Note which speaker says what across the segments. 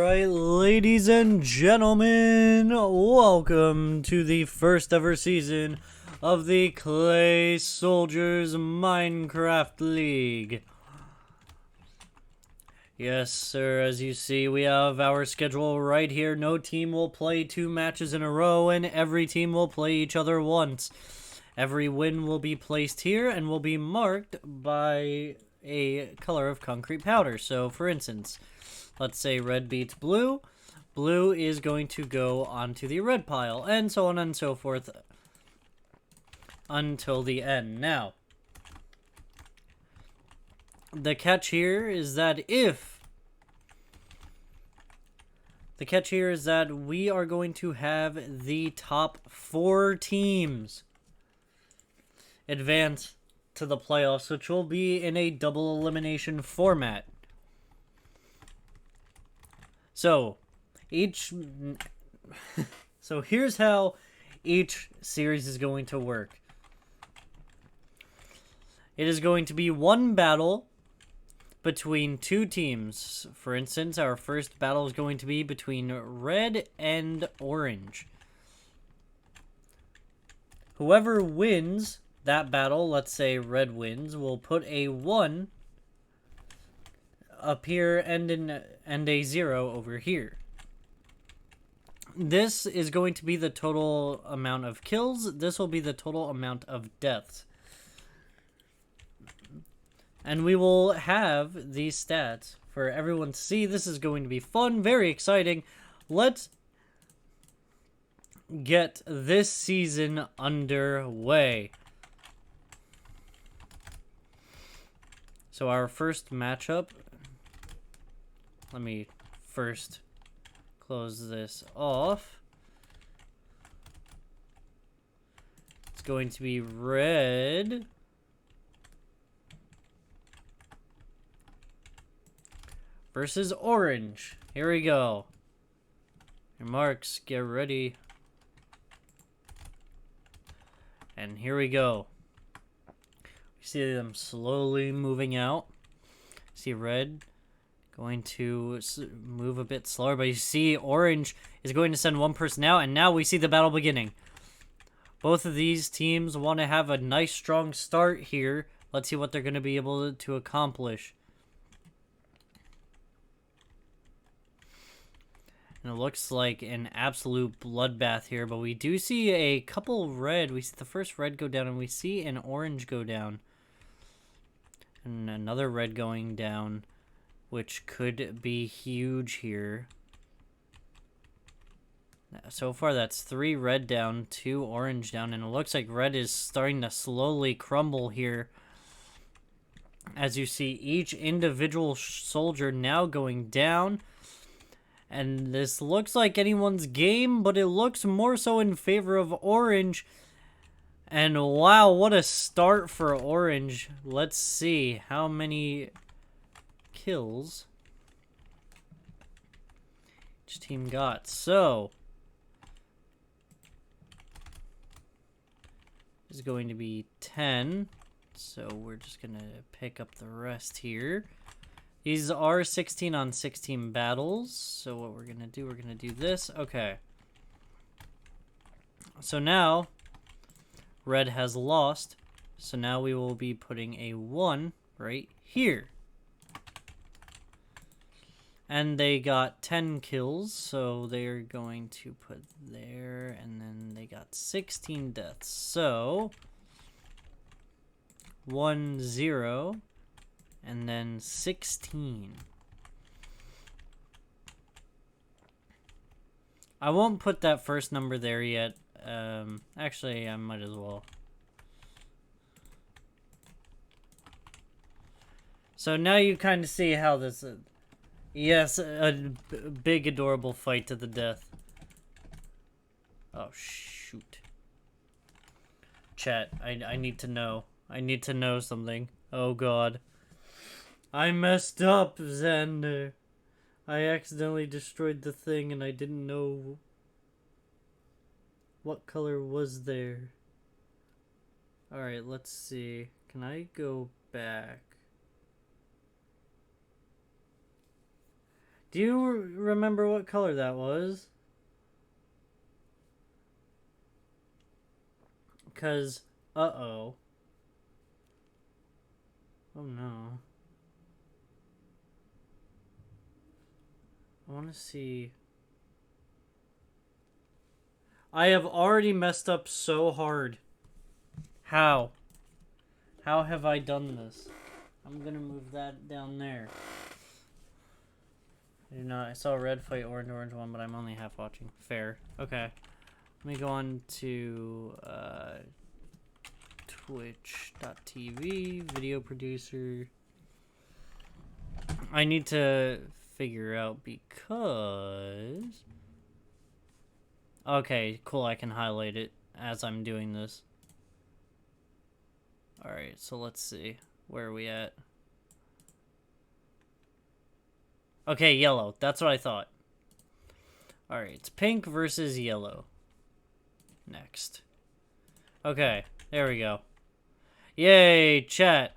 Speaker 1: Alright, ladies and gentlemen, welcome to the first ever season of the Clay Soldiers Minecraft League. Yes, sir, as you see, we have our schedule right here. No team will play 2 matches in a row, and every team will play each other once. Every win will be placed here and will be marked by a color of concrete powder. So, for instance, let's say red beats blue. Blue is going to go onto the red pile, and so on and so forth until the end. Now, the catch here is that we are going to have the top 4 teams advance to the playoffs, which will be in a double elimination format. So here's how each series is going to work. It is going to be one battle between 2 teams. For instance, our first battle is going to be between red and orange. Whoever wins that battle, let's say red wins, will put a 1 up here and a 0 over here. This is going to be the total amount of kills. This will be the total amount of deaths. And we will have these stats for everyone to see. This is going to be fun, very exciting. Let's get this season underway. So our first matchup, let me first close this off. It's going to be red versus orange. Here we go. Your marks, get ready. And here we go. We see them slowly moving out. See red going to move a bit slower, but you see orange is going to send one person out, and now we see the battle beginning. Both of these teams want to have a nice strong start here. Let's see what they're going to be able to accomplish. And it looks like an absolute bloodbath here, but we do see a couple red. We see the first red go down, and we see an orange go down. And another red going down, which could be huge here. So far, that's 3 red down, 2 orange down, and it looks like red is starting to slowly crumble here. As you see, each individual soldier now going down. And this looks like anyone's game, but it looks more so in favor of orange. And wow, what a start for orange. Let's see how many kills each team got. So, this is going to be 10. So we're just going to pick up the rest here. These are 16 on 16 battles. So what we're going to do this. Okay. So now, red has lost. So now we will be putting a 1 right here. And they got 10 kills. So they're going to put there. And then they got 16 deaths. So 1, 0. And then 16. I won't put that first number there yet. Actually, I might as well. So now you kind of see how this... yes, a big adorable fight to the death. Oh, shoot. Chat, I need to know. I need to know something. Oh, God. I messed up, Xander. I accidentally destroyed the thing and I didn't know what color was there. Alright, let's see. Can I go back? Do you remember what color that was? Because, uh-oh. Oh no. I want to see. I have already messed up so hard. How? How have I done this? I'm gonna move that down there. I do not. I saw a red fight orange one, but I'm only half watching. Fair. Okay. Let me go on to twitch.tv, video producer. I need to figure out because... Okay, cool. I can highlight it as I'm doing this. Alright, so let's see. Where are we at? Okay, yellow. That's what I thought. Alright, it's pink versus yellow. Next. Okay, there we go. Yay, chat.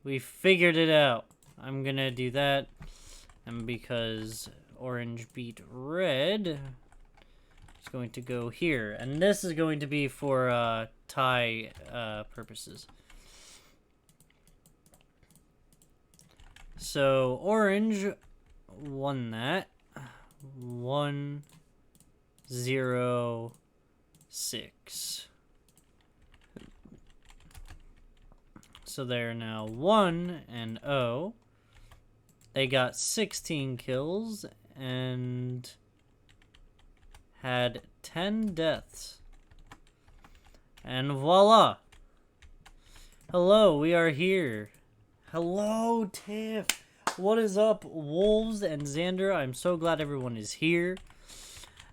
Speaker 1: We figured it out. I'm gonna do that. And because orange beat red, it's going to go here. And this is going to be for tie purposes. So orange won that. 1-0-6. So they're now 1-0. They got 16 kills and had 10 deaths. And voila! Hello, we are here. Hello, Tiff. What is up, Wolves and Xander? I'm so glad everyone is here.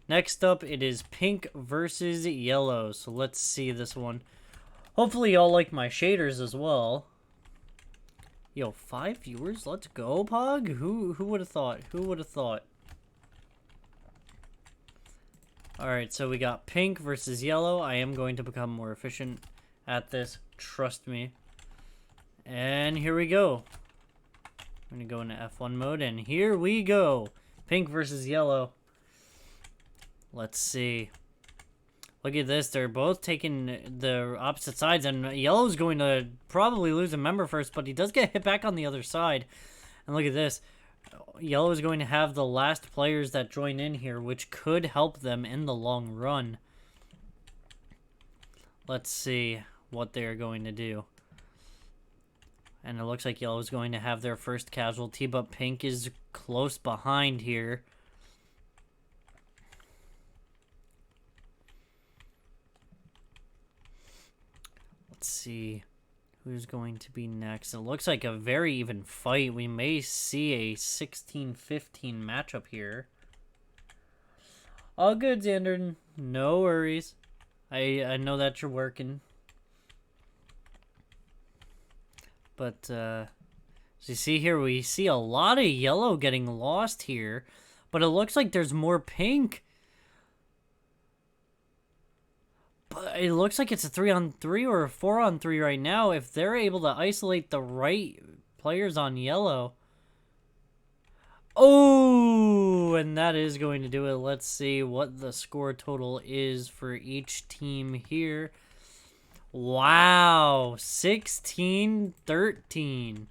Speaker 1: Next up, it is pink versus yellow. So let's see this one. Hopefully y'all like my shaders as well. Yo, 5 viewers? Let's go, Pog. Who would have thought? Who would have thought? Alright, so we got pink versus yellow. I am going to become more efficient at this. Trust me. And here we go. I'm going to go into F1 mode, and here we go. Pink versus yellow. Let's see. Look at this. They're both taking the opposite sides, and yellow's going to probably lose a member first, but he does get hit back on the other side. And look at this. Yellow is going to have the last players that join in here, which could help them in the long run. Let's see what they're going to do. And it looks like yellow is going to have their first casualty, but pink is close behind here. Let's see who's going to be next. It looks like a very even fight. We may see a 16-15 matchup here. All good, Xander. No worries. I know that you're working. But, as you see here, we see a lot of yellow getting lost here. But it looks like there's more pink. But it looks like it's a 3-on-3 or a 4-on-3 right now. If they're able to isolate the right players on yellow. Oh, and that is going to do it. Let's see what the score total is for each team here. Wow, 16-13.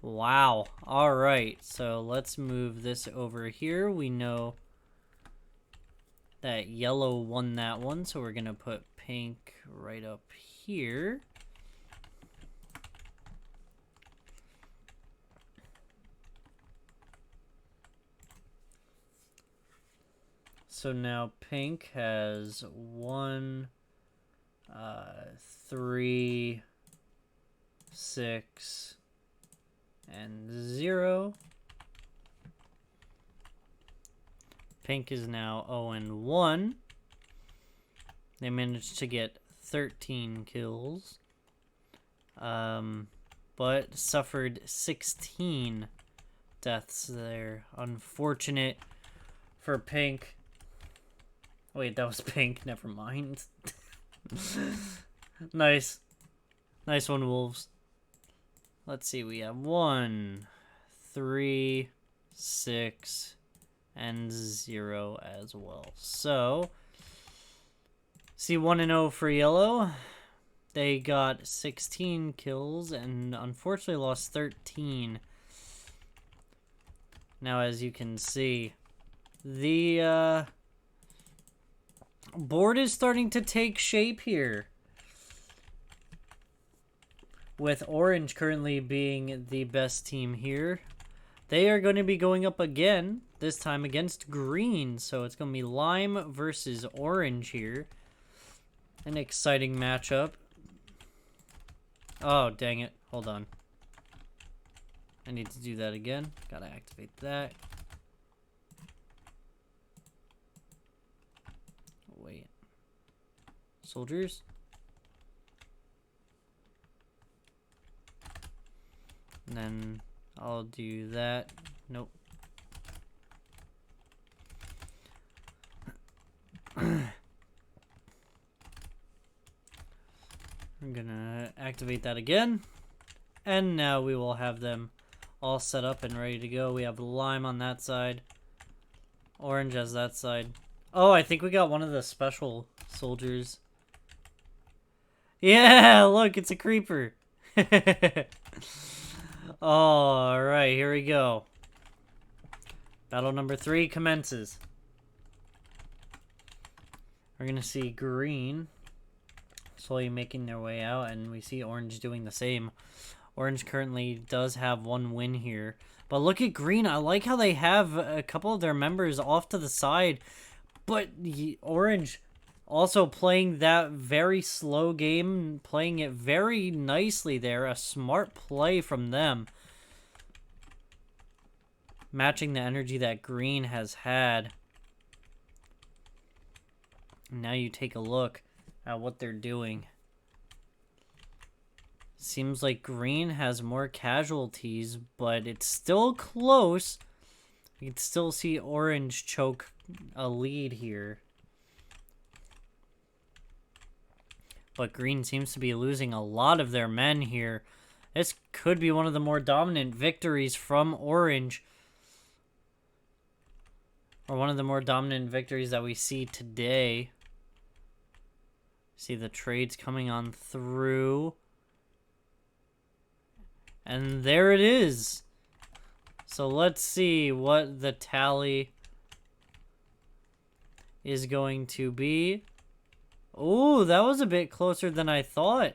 Speaker 1: Wow. All right, so let's move this over here. We know that yellow won that one, so we're going to put pink right up here. So now pink has 1, 3, 6, and 0. Pink is now 0-1. They managed to get 13 kills, but suffered 16 deaths there. Unfortunate for pink. Wait, that was pink. Never mind. Nice. Nice one, Wolves. let's see, we have 1, 3, 6, and 0 as well. So, see 1-0 for yellow. They got 16 kills and unfortunately lost 13. Now, as you can see, the board is starting to take shape here, with orange currently being the best team here. They are going to be going up again, this time against green. So it's going to be lime versus orange here. An exciting matchup. Oh, dang it. Hold on. I need to do that again. Gotta activate that. Wait. Soldiers? And then I'll do that. Nope. I'm gonna activate that again. And now we will have them all set up and ready to go. We have lime on that side. Orange has that side. Oh, I think we got one of the special soldiers. Yeah, look, it's a creeper. Alright, here we go. Battle number 3 commences. We're gonna see green slowly making their way out, and we see orange doing the same. Orange currently does have 1 win here. But look at green. I like how they have a couple of their members off to the side. But orange also playing that very slow game, playing it very nicely there. A smart play from them. Matching the energy that green has had. Now you take a look at what they're doing. Seems like green has more casualties, but it's still close. You can still see orange choke a lead here. But green seems to be losing a lot of their men here. This could be one of the more dominant victories from orange. Or one of the more dominant victories that we see today. See the trades coming on through. And there it is. So let's see what the tally is going to be. Oh, that was a bit closer than I thought.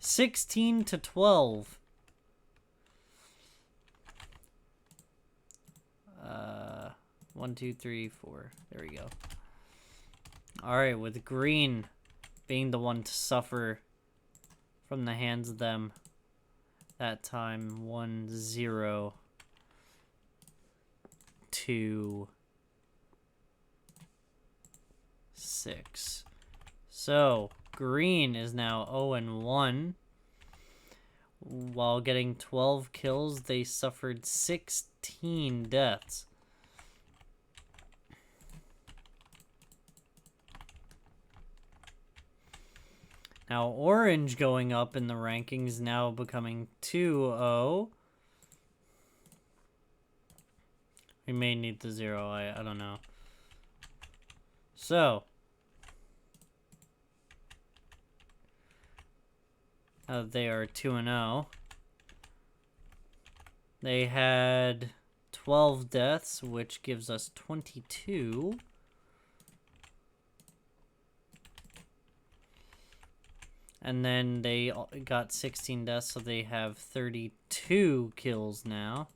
Speaker 1: 16-12. 1, 2, 3, 4. There we go. Alright, with green being the one to suffer from the hands of them. That time, 1-0 to 6. So, green is now 0-1. While getting 12 kills, they suffered 16 deaths. Now, orange going up in the rankings, now becoming 2-0. We may need the 0, I don't know. So, they are 2-0. They had 12 deaths, which gives us 22. And then they got 16 deaths, so they have 32 kills now.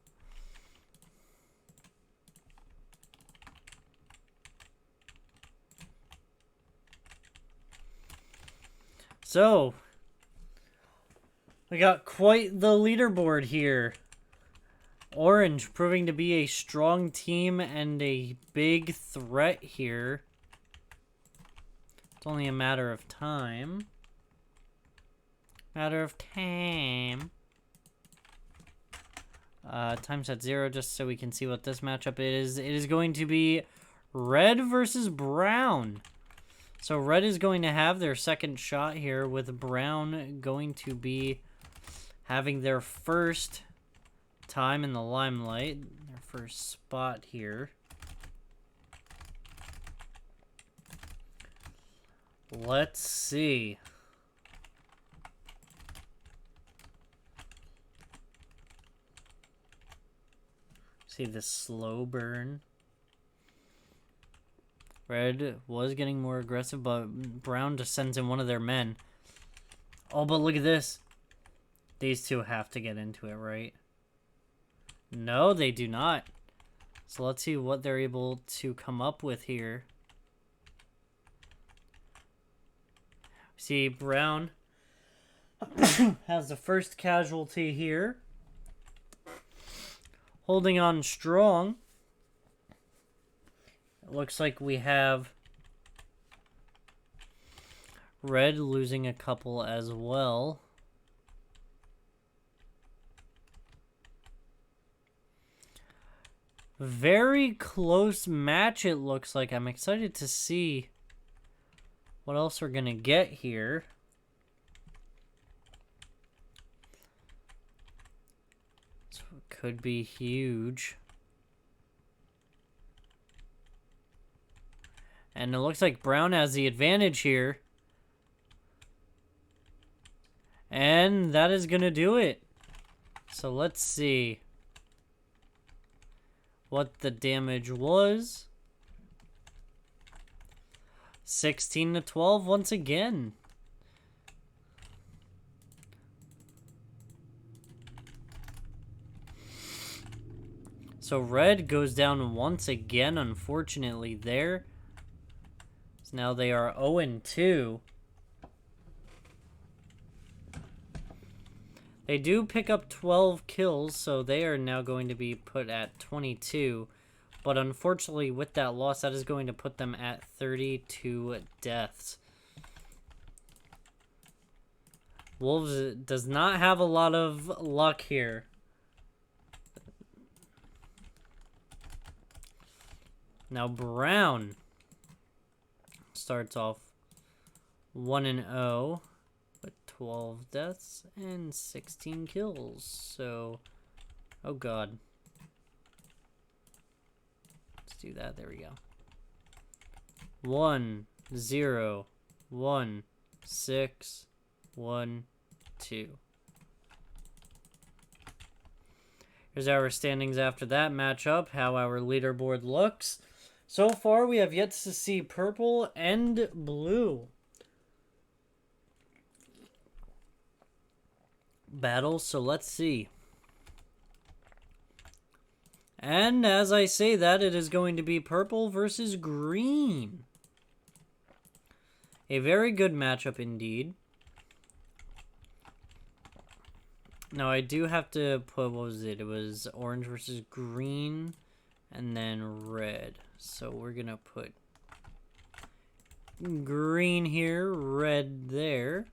Speaker 1: So, we got quite the leaderboard here. Orange proving to be a strong team and a big threat here. It's only a matter of time. Time's at 0 just so we can see what this matchup is. It is going to be red versus brown. So red is going to have their second shot here, with brown going to be having their first time in the limelight, their first spot here. Let's see. See the slow burn. Red was getting more aggressive, but Brown just sends in one of their men. Oh, but look at this. These two have to get into it, right? No, they do not. So let's see what they're able to come up with here. See, Brown has the first casualty here. Holding on strong. It looks like we have Red losing a couple as well. Very close match, it looks like. I'm excited to see what else we're going to get here. So it could be huge. And it looks like Brown has the advantage here. And that is going to do it. So let's see what the damage was. 16 to 12 once again. So Red goes down once again, unfortunately, there. So now they are 0-2. They do pick up 12 kills, so they are now going to be put at 22. But unfortunately, with that loss, that is going to put them at 32 deaths. Wolves does not have a lot of luck here. Now Brown starts off 1-0 with 12 deaths and 16 kills. So, oh god. Let's do that. There we go. 1, 0, 1, 6, 1, 2. Here's our standings after that matchup, how our leaderboard looks. So far, we have yet to see purple and blue battle, so let's see. And as I say that, it is going to be purple versus green. A very good matchup indeed. Now, I do have to put, what was it? It was orange versus green, and then red. So we're going to put green here, red there.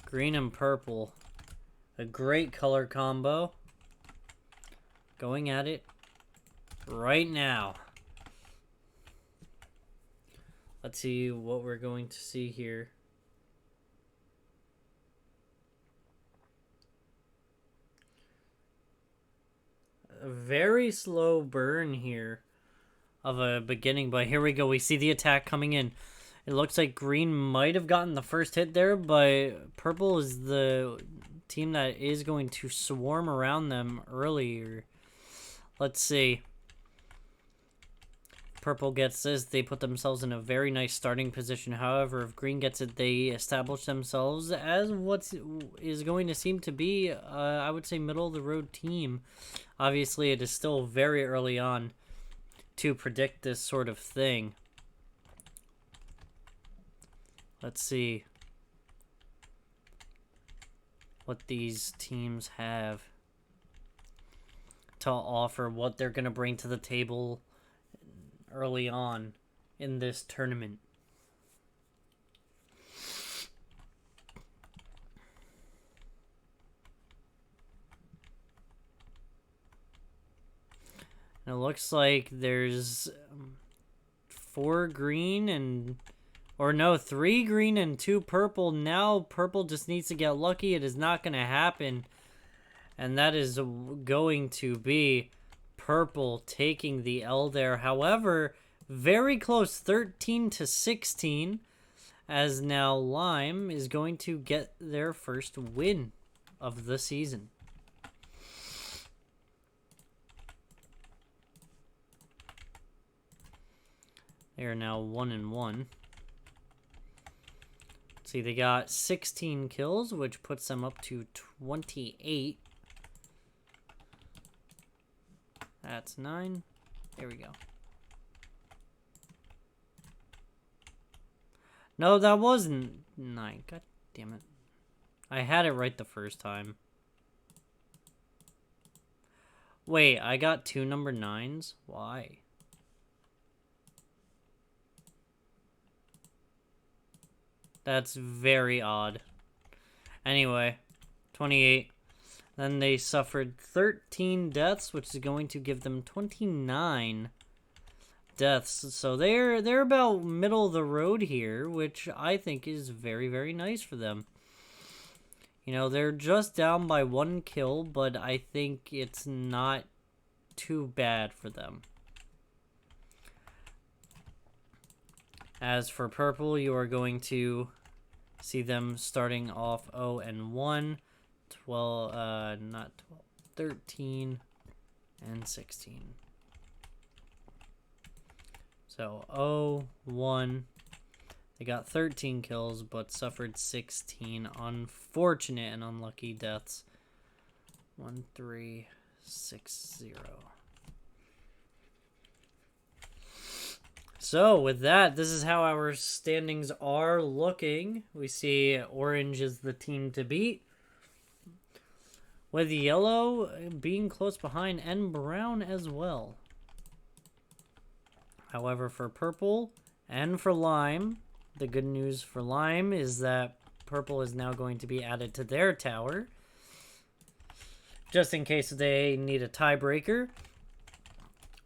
Speaker 1: Green and purple. A great color combo. Going at it right now. Let's see what we're going to see here. A very slow burn here of a beginning, but here we go. We see the attack coming in. It looks like green might have gotten the first hit there, but purple is the team that is going to swarm around them earlier. Let's see. Purple gets this. They put themselves in a very nice starting position. However, if green gets it, they establish themselves as what is going to seem to be, I would say, middle-of-the-road team. Obviously, it is still very early on to predict this sort of thing. Let's see what these teams have to offer, what they're going to bring to the table early on in this tournament. And it looks like there's 4 green and... Or no, 3 green and 2 purple. Now purple just needs to get lucky. It is not going to happen. And that is going to be purple taking the L there. However, very close, 13 to 16. As now Lime is going to get their first win of the season. They are now 1-1. See, they got 16 kills, which puts them up to 28. That's 9. There we go. No, that wasn't 9. God damn it. I had it right the first time. Wait, I got 2 number 9s? Why? That's very odd. Anyway, 28. Then they suffered 13 deaths, which is going to give them 29 deaths. So they're about middle of the road here, which I think is very, very nice for them. You know, they're just down by 1 kill, but I think it's not too bad for them. As for purple, you are going to see them starting off 0-1, 12, not 12, 13, and 16. So 0-1, they got 13 kills, but suffered 16 unfortunate and unlucky deaths. 1-3-6-0. So, with that, this is how our standings are looking. We see orange is the team to beat, with yellow being close behind and brown as well. However, for purple and for lime, the good news for lime is that purple is now going to be added to their tower, just in case they need a tiebreaker.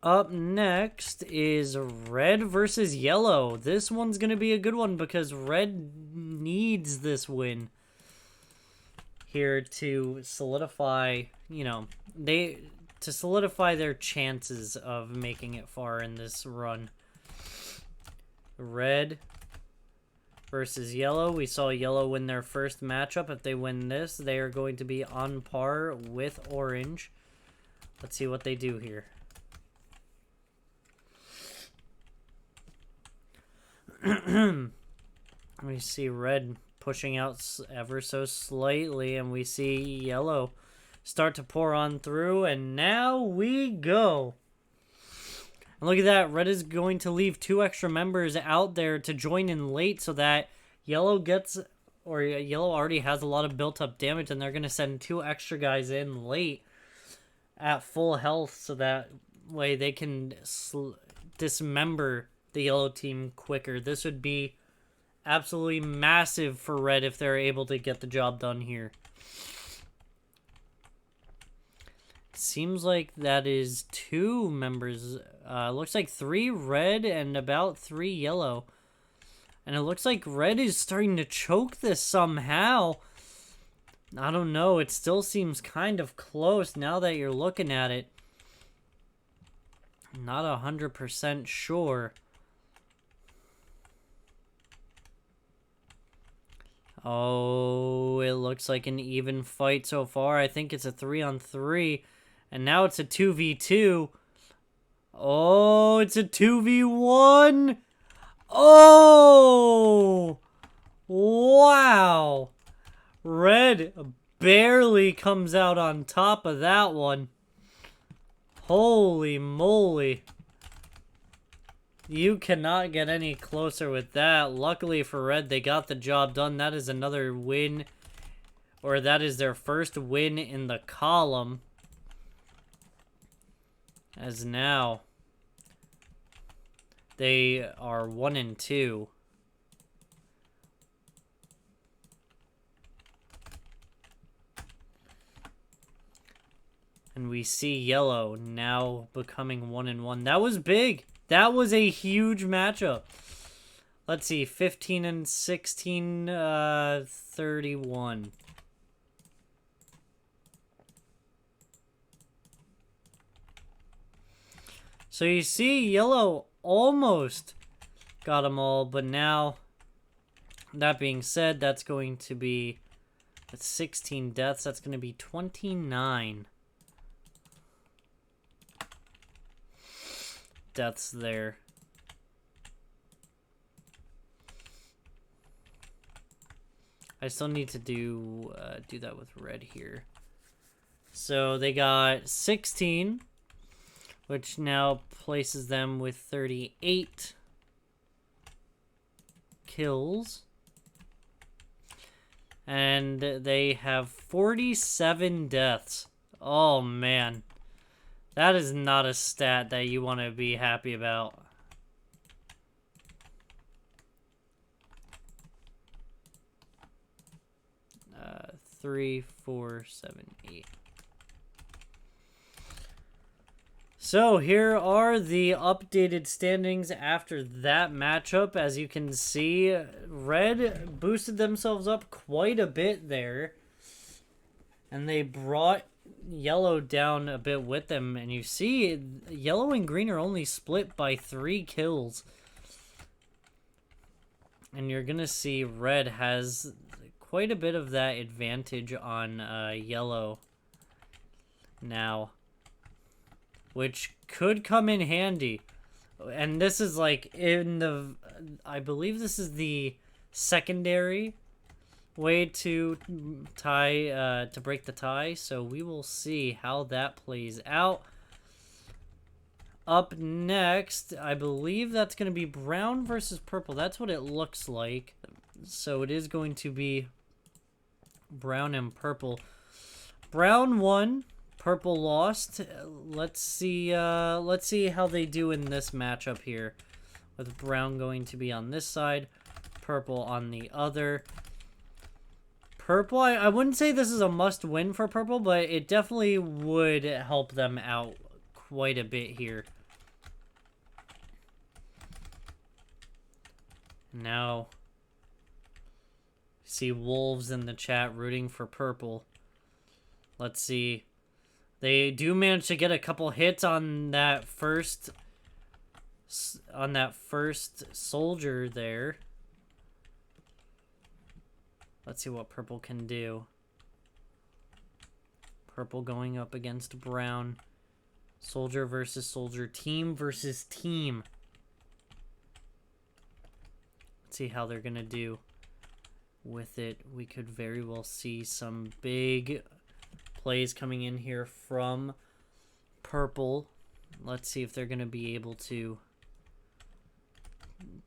Speaker 1: Up next is red versus yellow. This one's going to be a good one because red needs this win here to solidify, you know, to solidify their chances of making it far in this run. Red versus yellow. We saw yellow win their first matchup. If they win this, they are going to be on par with orange. Let's see what they do here. We see red pushing out ever so slightly, and we see yellow start to pour on through, and now we go. And look at that, red is going to leave 2 extra members out there to join in late so that yellow gets, or yellow already has a lot of built up damage, and they're going to send 2 extra guys in late at full health so that way they can dismember the yellow team quicker. This would be absolutely massive for red if they're able to get the job done here. Seems like that is 2 members. Looks like 3 red and about 3 yellow. And it looks like red is starting to choke this somehow. I don't know. It still seems kind of close now that you're looking at it. Not 100% sure. Oh, it looks like an even fight so far. I think it's a 3-on-3. And now it's a 2v2. Oh, it's a 2v1. Oh! Wow! Red barely comes out on top of that one. Holy moly. You cannot get any closer with that. Luckily for red, they got the job done. That is another win. Or that is their first win in the column. As now, they are 1-2. And we see yellow now becoming 1-1. That was big. That was a huge matchup. Let's see, 15 and 16, 31. So you see, yellow almost got them all, but now, that being said, that's going to be 16 deaths. That's going to be 29 deaths there. I still need to do that with red here. So they got 16, which now places them with 38 kills. And they have 47 deaths. Oh, man. That is not a stat that you want to be happy about. 3, 4, 7, 8. So here are the updated standings after that matchup. As you can see, red boosted themselves up quite a bit there. And they brought yellow down a bit with them. And you see, yellow and green are only split by 3 kills. And you're going to see red has quite a bit of that advantage on yellow now, which could come in handy. And this is like in the, I believe this is the secondary way to tie, to break the tie. So we will see how that plays out. Up next, I believe that's going to be brown versus purple. That's what it looks like. So it is going to be brown and purple. Brown won, purple lost. Let's see how they do in this matchup here, with brown going to be on this side, purple on the other. Purple, I wouldn't say this is a must win for purple, but it definitely would help them out quite a bit here. Now, see wolves in the chat rooting for purple. Let's see. They do manage to get a couple hits on that first soldier there. Let's see what purple can do. Purple going up against brown. Soldier versus soldier. Team versus team. Let's see how they're going to do with it. We could very well see some big plays coming in here from purple. Let's see if they're going to be able to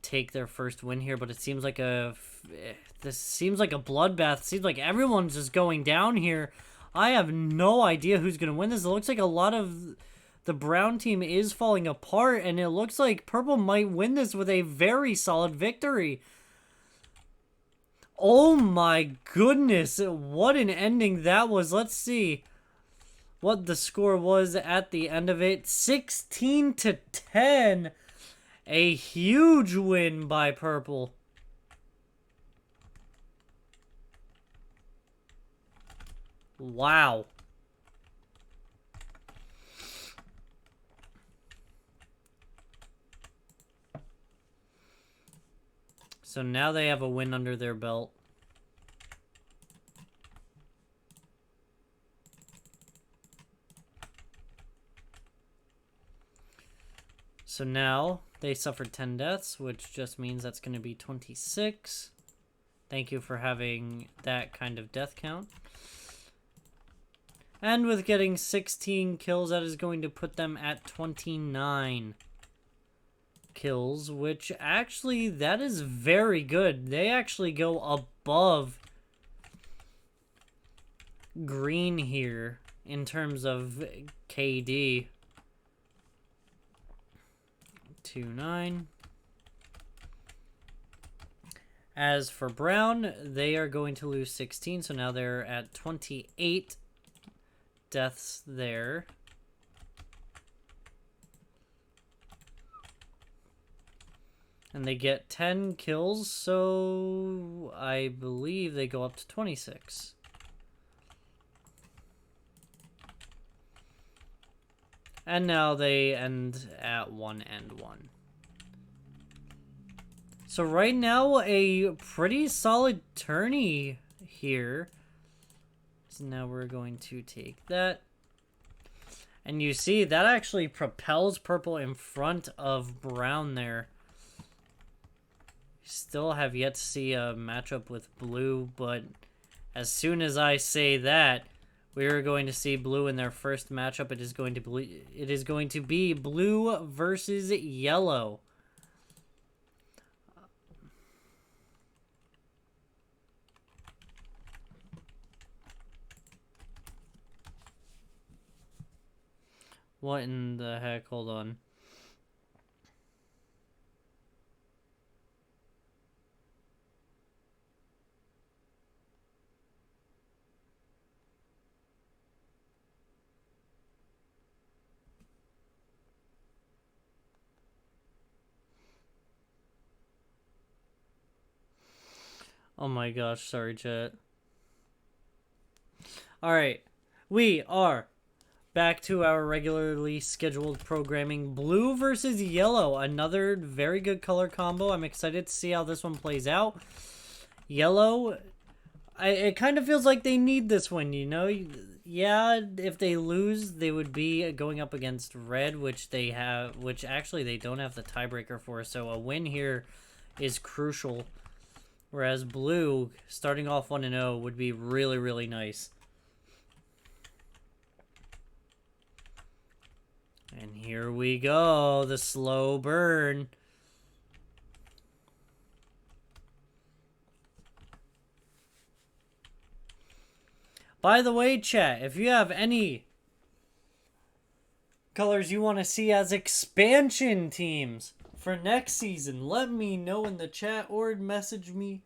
Speaker 1: take their first win here, but it seems like this seems like a bloodbath. It seems like everyone's just going down here. I have no idea who's going to win this. It looks like a lot of the brown team is falling apart, and it looks like purple might win this with a very solid victory. Oh my goodness, what an ending that was. Let's see what the score was at the end of it. 16-10. A huge win by purple. Wow. So now they have a win under their belt. So now they suffered 10 deaths, which just means that's going to be 26. Thank you for having that kind of death count. And with getting 16 kills, that is going to put them at 29 kills, which actually, that is very good. They actually go above green here in terms of KD. 2-9. As for brown, they are going to lose 16, so now they're at 28 deaths there. And they get 10 kills, so I believe they go up to 26. And now they end at 1 and 1. So right now, a pretty solid tourney here. So now we're going to take that. And you see, that actually propels purple in front of brown there. Still have yet to see a matchup with blue, but as soon as I say that, we are going to see blue in their first matchup. It is going to be blue versus yellow. What in the heck? Hold on. Oh my gosh, sorry, chat. Alright, we are back to our regularly scheduled programming. Blue versus yellow, another very good color combo. I'm excited to see how this one plays out. Yellow, it kind of feels like they need this one, you know? Yeah, if they lose, they would be going up against red, which actually they don't have the tiebreaker for, so a win here is crucial. Whereas blue, starting off 1-0 would be really, really nice. And here we go, the slow burn. By the way, chat, if you have any colors you want to see as expansion teams for next season, let me know in the chat or message me,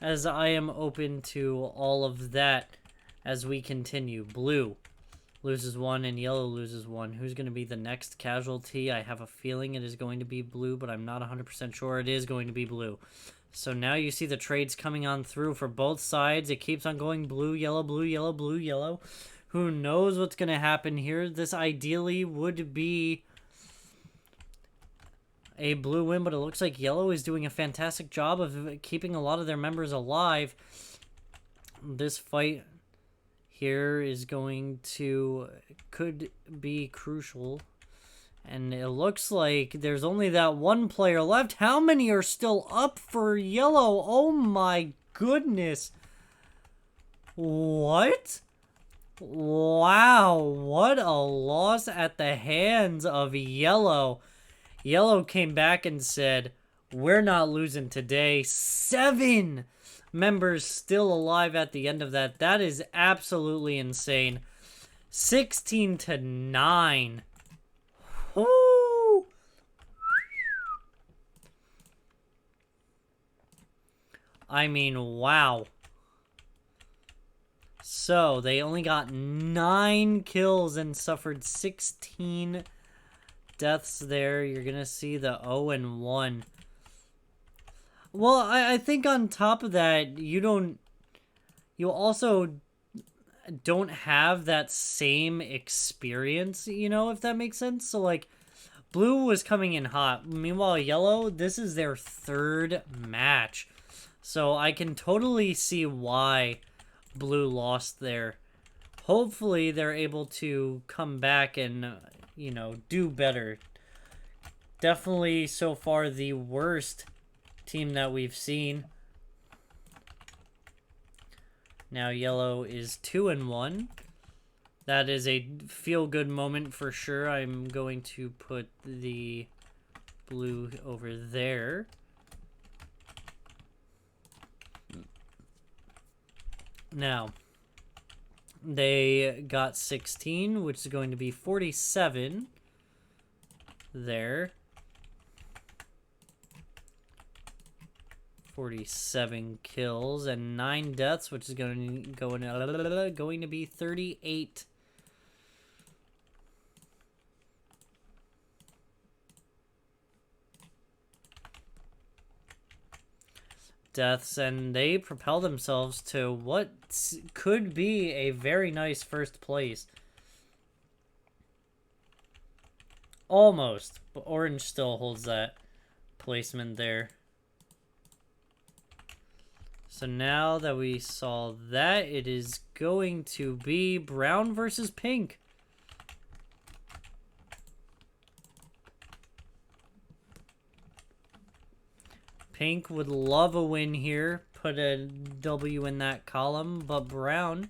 Speaker 1: as I am open to all of that as we continue. Blue loses 1 and yellow loses 1. Who's going to be the next casualty? I have a feeling it is going to be blue, but I'm not 100% sure it is going to be blue. So now you see the trades coming on through for both sides. It keeps on going blue, yellow, blue, yellow, blue, yellow. Who knows what's going to happen here? This ideally would be a blue win, but it looks like yellow is doing a fantastic job of keeping a lot of their members alive. This fight here is could be crucial. And it looks like there's only that one player left. How many are still up for yellow? Oh my goodness. What? Wow, what a loss at the hands of yellow. Yellow came back and said, we're not losing today. 7 members still alive at the end of that. That is absolutely insane. 16-9. Woo! I mean, wow. So, they only got 9 kills and suffered 16 deaths there. You're gonna see the 0-1. Well, I think on top of that, you also don't have that same experience, you know, if that makes sense. So, like, blue was coming in hot. Meanwhile, yellow, this is their 3rd match. So, I can totally see why blue lost there. Hopefully, they're able to come back and, you know, do better. Definitely, so far, the worst team that we've seen. Now yellow is 2-1. That is a feel-good moment for sure. I'm going to put the blue over there. Now, they got 16, which is going to be 47 there. 47 kills and 9 deaths, which is going to be 38. deaths, and they propel themselves to what could be a very nice first place. Almost, but orange still holds that placement there. So now that we saw that, it is going to be brown versus pink. Pink would love a win here, put a W in that column, but brown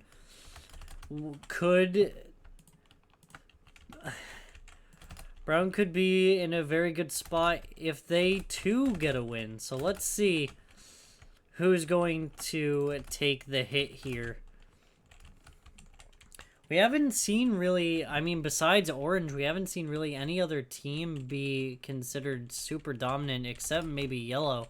Speaker 1: could... Brown could be in a very good spot if they too get a win. So let's see who's going to take the hit here. We haven't seen really, I mean, besides orange, we haven't seen really any other team be considered super dominant except maybe yellow.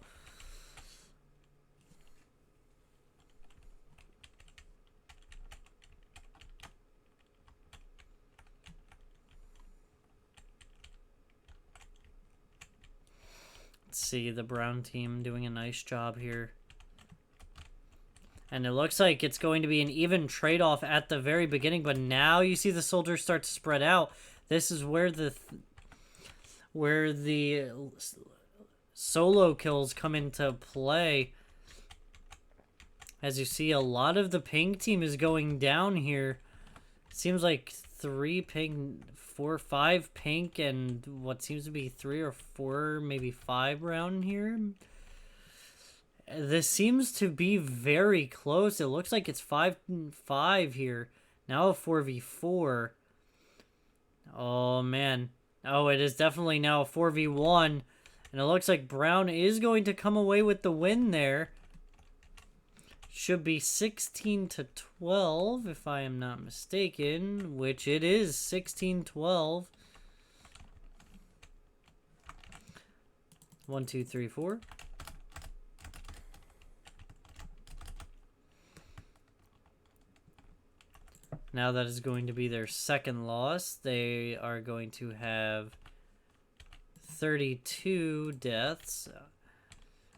Speaker 1: Let's see the brown team doing a nice job here. And it looks like it's going to be an even trade-off at the very beginning, but now you see the soldiers start to spread out. This is where the solo kills come into play. As you see, a lot of the pink team is going down here. Seems like 3 pink, 4, 5 pink, and what seems to be 3 or 4, maybe 5 brown here. This seems to be very close. It looks like it's 5-5 here. Now a 4v4. Oh, man. Oh, it is definitely now a 4v1. And it looks like brown is going to come away with the win there. Should be 16-12, if I am not mistaken. Which it is, 16-12. 1, 2, 3, 4. Now that is going to be their second loss. They are going to have 32 deaths.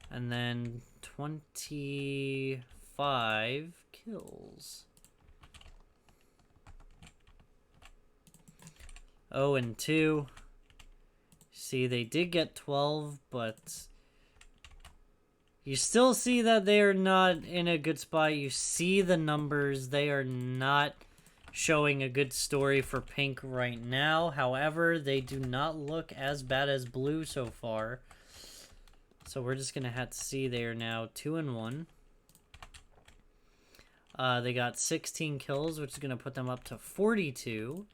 Speaker 1: And then 25 kills. 0-2. See, they did get 12, but you still see that they are not in a good spot. You see the numbers. They are not showing a good story for pink right now. However, they do not look as bad as blue so far. So we're just going to have to see. They are now 2-1. They got 16 kills, which is going to put them up to 42.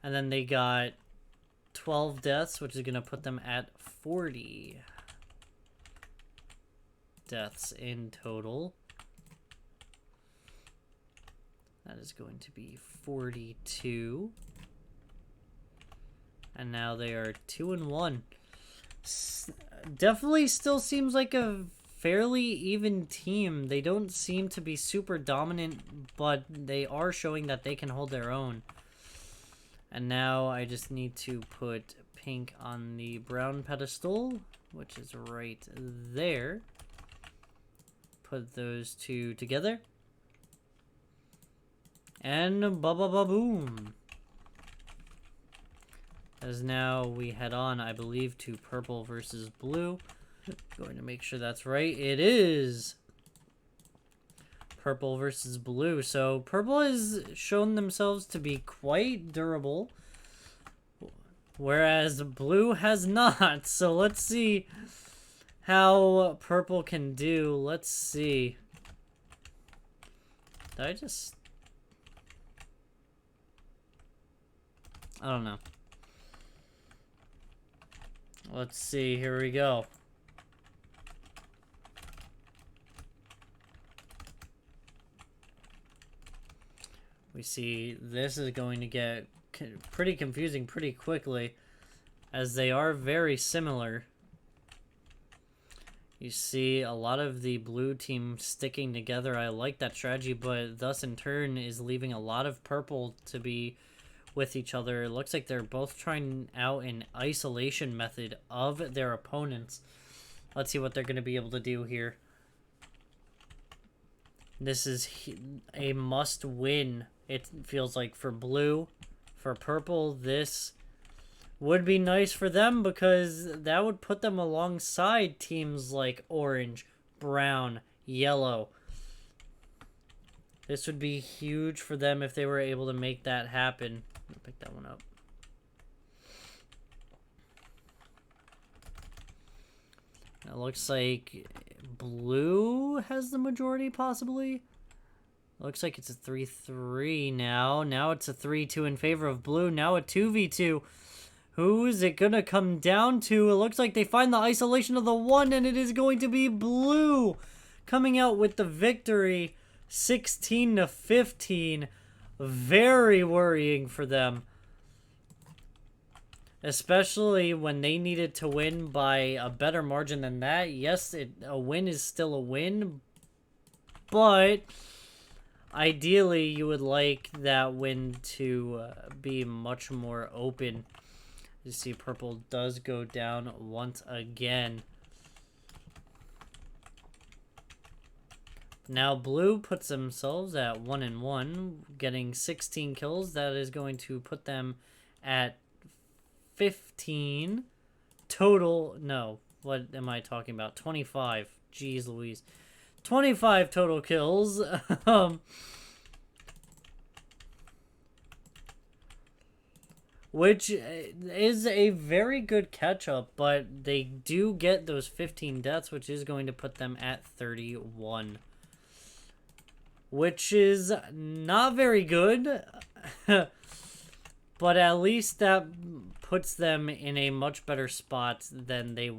Speaker 1: And then they got 12 deaths, which is going to put them at 40 deaths in total. That is going to be 42. And now they are 2-1. Definitely still seems like a fairly even team. They don't seem to be super dominant, but they are showing that they can hold their own. And now I just need to put pink on the brown pedestal, which is right there. Put those two together. And ba-ba-ba-boom. As now we head on, I believe, to purple versus blue. Going to make sure that's right. It is purple versus blue. So purple has shown themselves to be quite durable, whereas blue has not. So let's see how purple can do. Let's see. Did I just... I don't know. Let's see. Here we go. We see this is going to get pretty confusing pretty quickly, as they are very similar. You see a lot of the blue team sticking together. I like that strategy, but thus in turn is leaving a lot of purple to be with each other. It looks like they're both trying out an isolation method of their opponents. Let's see what they're going to be able to do here. This is a must win, it feels like, for blue. For purple, this would be nice for them because that would put them alongside teams like orange, brown, yellow. This would be huge for them if they were able to make that happen. I'll pick that one up. It looks like blue has the majority, possibly. Looks like it's a 3-3 now. Now it's a 3-2 in favor of blue. Now a 2v2. Who is it going to come down to? It looks like they find the isolation of the 1, and it is going to be blue coming out with the victory. 16-15. Very worrying for them. Especially when they needed to win by a better margin than that. Yes, a win is still a win, but ideally you would like that win to be much more open. You see purple does go down once again. Now blue puts themselves at 1-1, getting 16 kills. That is going to put them at 15 total. No, what am I talking about? 25. Jeez Louise. 25 total kills. Which is a very good catch-up, but they do get those 15 deaths, which is going to put them at 31. Which is not very good. But at least that puts them in a much better spot than they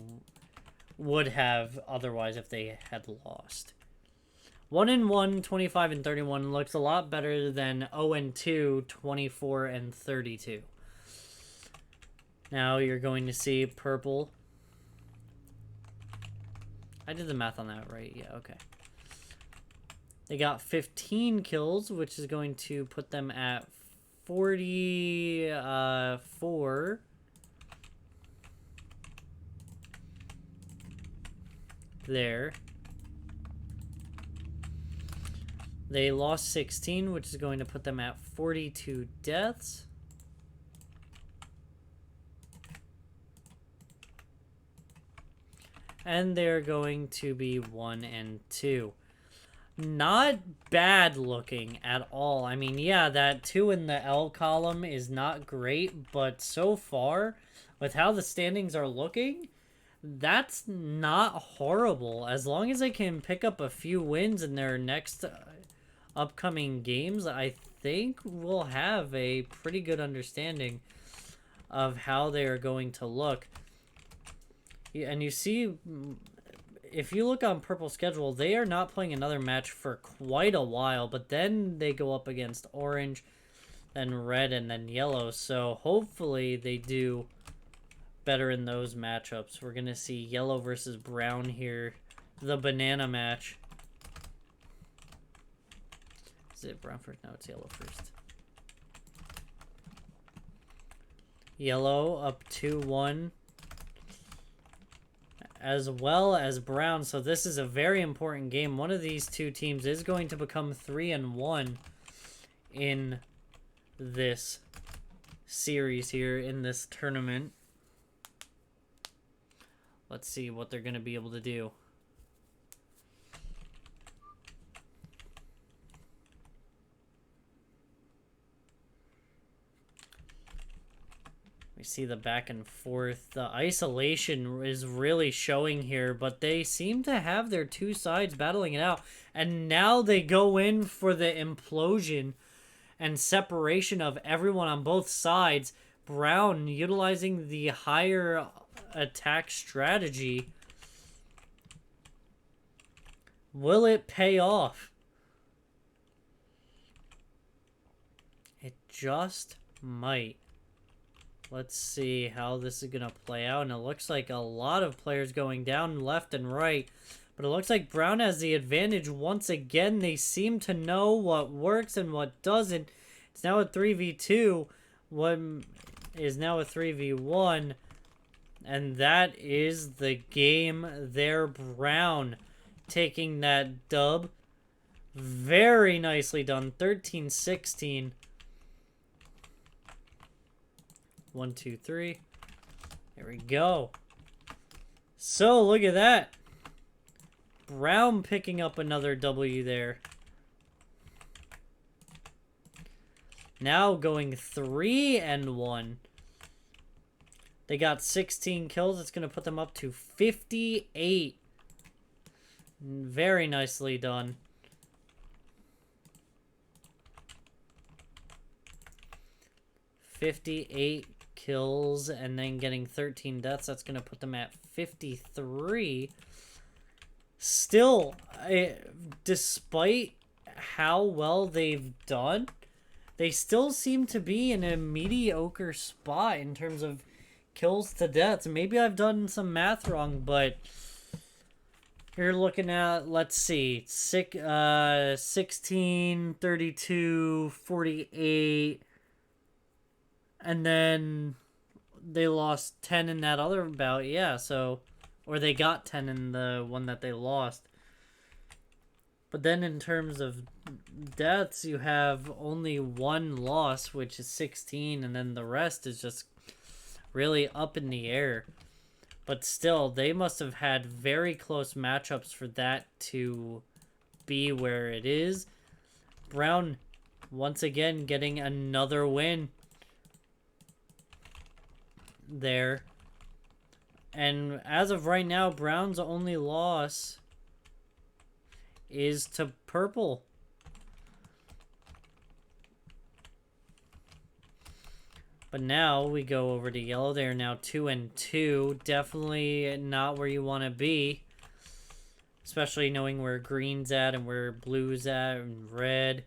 Speaker 1: would have otherwise if they had lost. 1-1, 25-31 looks a lot better than 0-2, 24-32. Now you're going to see purple. I did the math on that right. Yeah, okay. They got 15 kills, which is going to put them at 44. There. They lost 16, which is going to put them at 42 deaths. And they're going to be 1-2. Not bad looking at all. I mean, yeah, that 2 in the L column is not great, but so far, with how the standings are looking, that's not horrible. As long as they can pick up a few wins in their next upcoming games, I think we'll have a pretty good understanding of how they are going to look. Yeah, and you see, if you look on Purple's schedule, they are not playing another match for quite a while, but then they go up against Orange, then Red, and then Yellow, so hopefully they do better in those matchups. We're going to see Yellow versus Brown here, the banana match. Is it Brown first? No, it's Yellow first. Yellow up 2-1. As well as Brown, so this is a very important game. One of these two teams is going to become 3-1 in this series here, in this tournament. Let's see what they're going to be able to do. We see the back and forth. The isolation is really showing here, but they seem to have their two sides battling it out. And now they go in for the implosion and separation of everyone on both sides. Brown utilizing the higher attack strategy. Will it pay off? It just might. Let's see how this is going to play out. And it looks like a lot of players going down left and right. But it looks like Brown has the advantage once again. They seem to know what works and what doesn't. It's now a 3v2. One is now a 3v1. And that is the game there. Brown taking that dub. Very nicely done. 13-16. 1, 2, 3. There we go. So, look at that. Brown picking up another W there. Now going 3-1. They got 16 kills. It's going to put them up to 58. Very nicely done. $58 kills and then getting 13 deaths. That's going to put them at 53. Still, despite how well they've done, they still seem to be in a mediocre spot in terms of kills to deaths. Maybe I've done some math wrong, but you're looking at, let's see, 16, 32, 48, and then they lost 10 in that other bout. Yeah, so, or they got 10 in the one that they lost. But then in terms of deaths, you have only one loss, which is 16, and then the rest is just really up in the air. But still, they must have had very close matchups for that to be where it is. Brown, once again, getting another win there. And as of right now, Brown's only loss is to purple. But now we go over to yellow. They're now 2-2. Definitely not where you want to be. Especially knowing where green's at and where blue's at and red.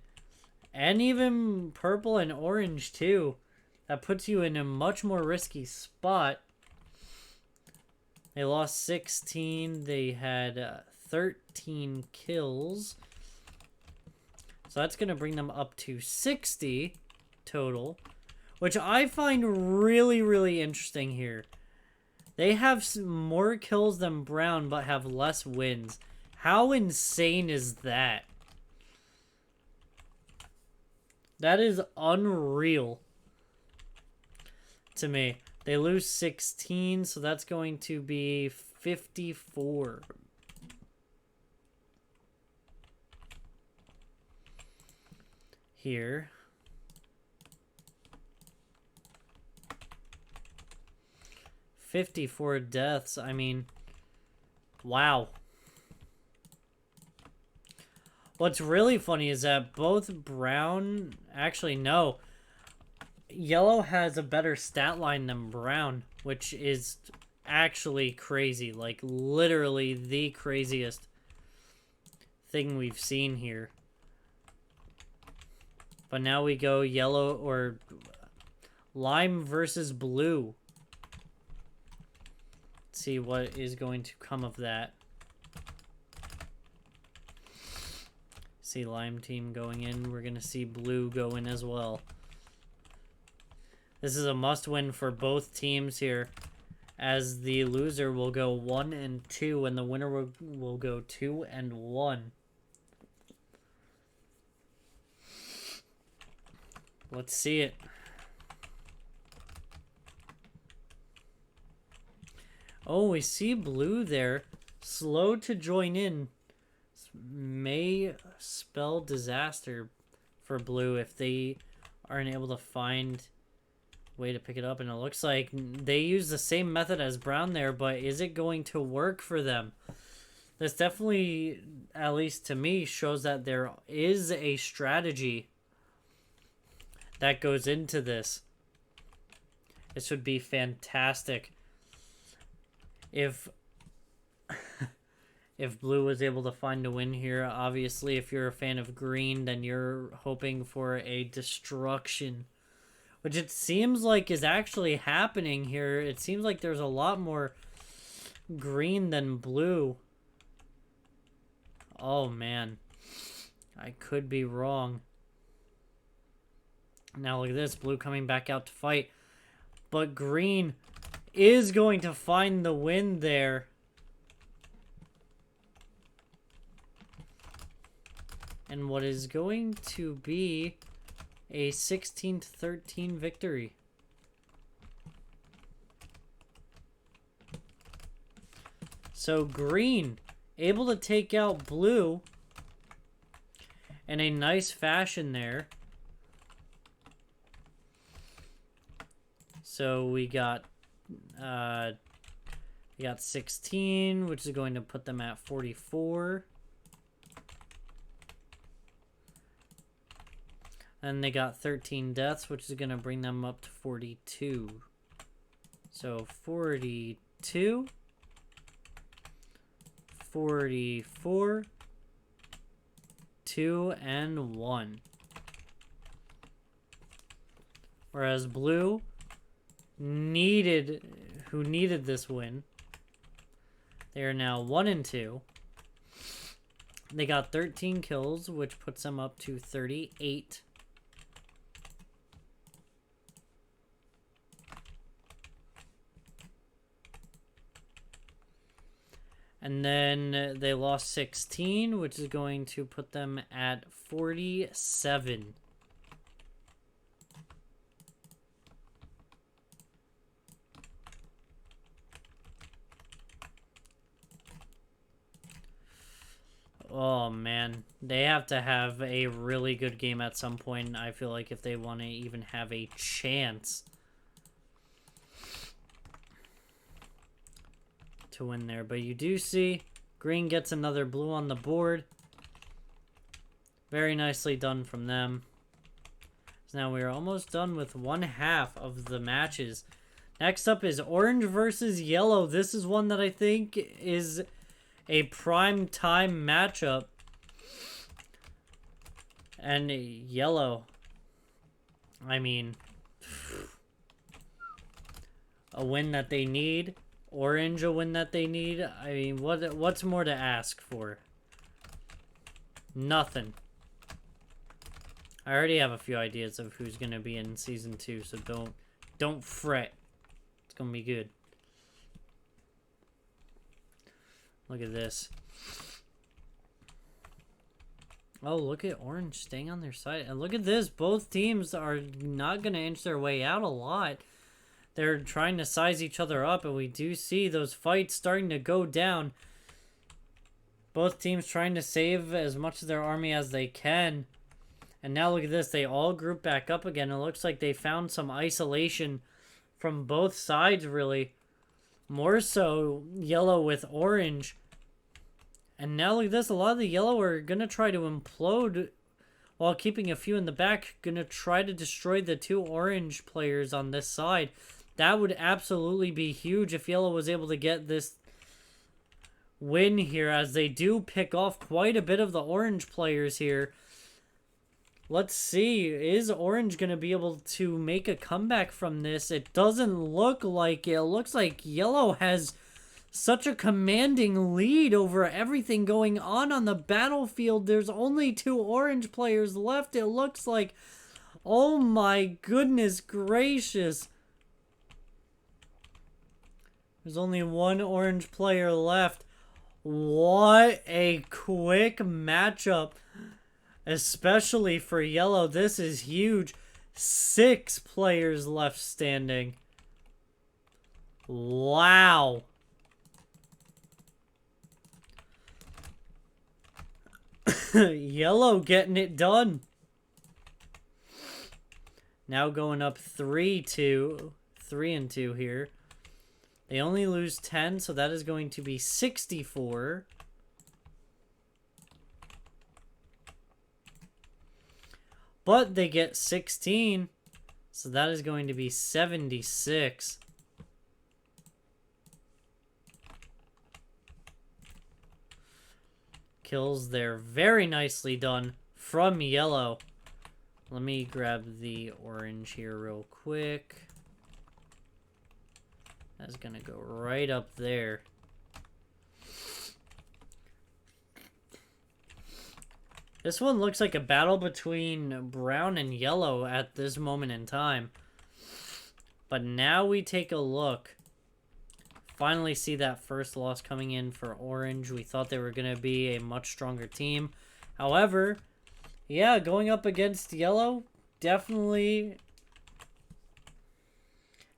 Speaker 1: And even purple and orange too. That puts you in a much more risky spot. They lost 16. They had 13 kills. So that's going to bring them up to 60 total. Which I find really, really interesting here. They have more kills than Brown, but have less wins. How insane is that? That is unreal to me. They lose 16, so that's going to be 54. Here. 54 deaths. I mean, wow. What's really funny is that both Brown... Actually, no. Yellow has a better stat line than Brown, which is actually crazy. Like, literally the craziest thing we've seen here. But now we go yellow or lime versus blue. See what is going to come of that. See lime team going in. We're going to see blue go in as well. This is a must-win for both teams here, as the loser will go 1-2 and the winner will go 2-1. Let's see it. Oh, we see blue there. Slow to join in. May spell disaster for blue if they aren't able to find a way to pick it up. And it looks like they use the same method as Brown there, but is it going to work for them? This definitely, at least to me, shows that there is a strategy that goes into this. This would be fantastic if blue was able to find a win here. Obviously, if you're a fan of green, then you're hoping for a destruction, which it seems like is actually happening here. It seems like there's a lot more green than blue. Oh man, I could be wrong. Now look at this, blue coming back out to fight, but green is going to find the win there. And what is going to be a 16-13 victory. So green able to take out blue in a nice fashion there. So we got 16, which is going to put them at 44. And they got 13 deaths, which is going to bring them up to 42. So 42, 44, 2, and 1. Whereas blue needed this win. They are now 1 and 2. They got 13 kills, which puts them up to 38. And then they lost 16, which is going to put them at 47. Oh, man. They have to have a really good game at some point, I feel like, if they want to even have a chance to win there. But you do see green gets another blue on the board. Very nicely done from them. So now we are almost done with one half of the matches. Next up is orange versus yellow. This is one that I think is a prime time matchup. And yellow, I mean, a win that they need. Orange, a win that they need. I mean, what's more to ask for? Nothing. I already have a few ideas of who's gonna be in season 2, so don't fret. It's gonna be good. Look at this. Oh, look at orange staying on their side. And look at this. Both teams are not gonna inch their way out a lot. They're trying to size each other up, and we do see those fights starting to go down. Both teams trying to save as much of their army as they can. And now look at this. They all group back up again. It looks like they found some isolation from both sides, really. More so yellow with orange. And now look at this. A lot of the yellow are going to try to implode while keeping a few in the back. Going to try to destroy the 2 orange players on this side. That would absolutely be huge if yellow was able to get this win here, as they do pick off quite a bit of the orange players here. Let's see. Is orange going to be able to make a comeback from this? It doesn't look like it. It looks like yellow has such a commanding lead over everything going on the battlefield. There's only 2 orange players left, it looks like. Oh my goodness gracious. There's only 1 orange player left. What a quick matchup. Especially for yellow. This is huge. 6 players left standing. Wow. Yellow getting it done. Now going up 3-2. 3-2 here. They only lose 10, so that is going to be 64. But they get 16, so that is going to be 76. Kills there. Very nicely done from yellow. Let me grab the orange here real quick. That's going to go right up there. This one looks like a battle between brown and yellow at this moment in time. But now we take a look finally see that first loss coming in for Orange. We thought they were going to be a much stronger team. However, yeah, going up against Yellow, definitely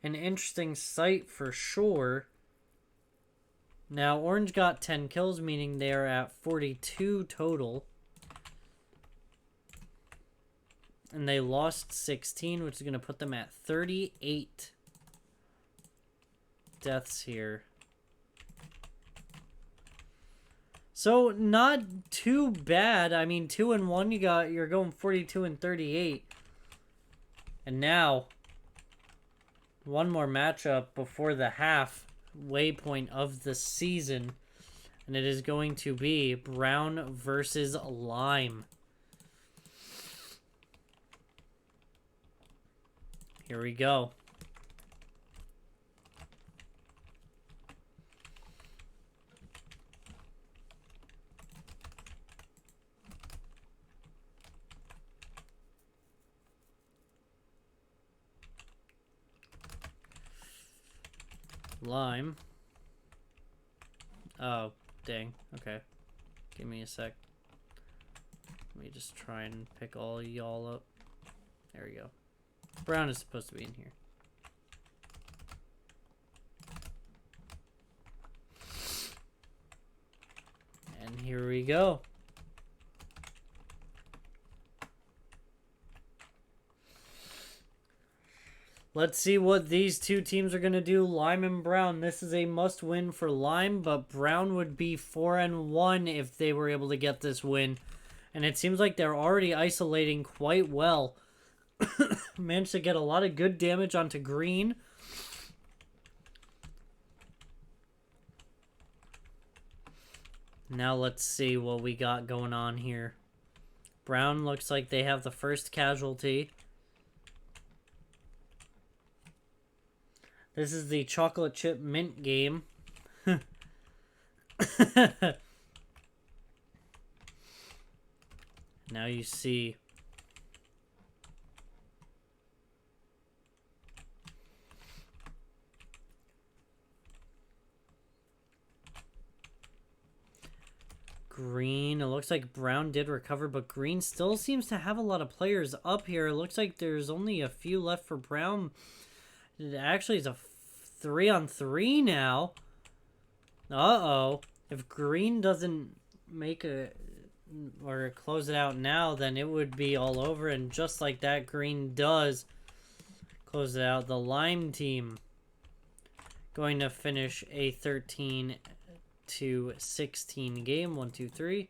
Speaker 1: an interesting sight for sure. Now, Orange got 10 kills, meaning they are at 42 total. And they lost 16, which is going to put them at 38 deaths here. So, not too bad. I mean, 2-1, you're going 42 and 38. And now, one more matchup before the halfway point of the season. And it is going to be Brown versus Lime. Here we go. Lime. Oh, dang. Okay. Give me a sec. Let me just try and pick all y'all up. There we go. Brown is supposed to be in here. And here we go. Let's see what these two teams are going to do. Lime and Brown. This is a must-win for Lime, but Brown would be 4-1 if they were able to get this win. And it seems like they're already isolating quite well. Managed to get a lot of good damage onto Green. Now let's see what we got going on here. Brown looks like they have the first casualty. This is the chocolate chip mint game. Now you see. Green. It looks like Brown did recover, but Green still seems to have a lot of players up here. It looks like there's only a few left for Brown. It actually is a 3-on-3 now. Uh-oh. If Green doesn't make a or close it out now, then it would be all over. And just like that, Green does close it out. The Lime team going to finish a 13-16 game. 1, 2, 3.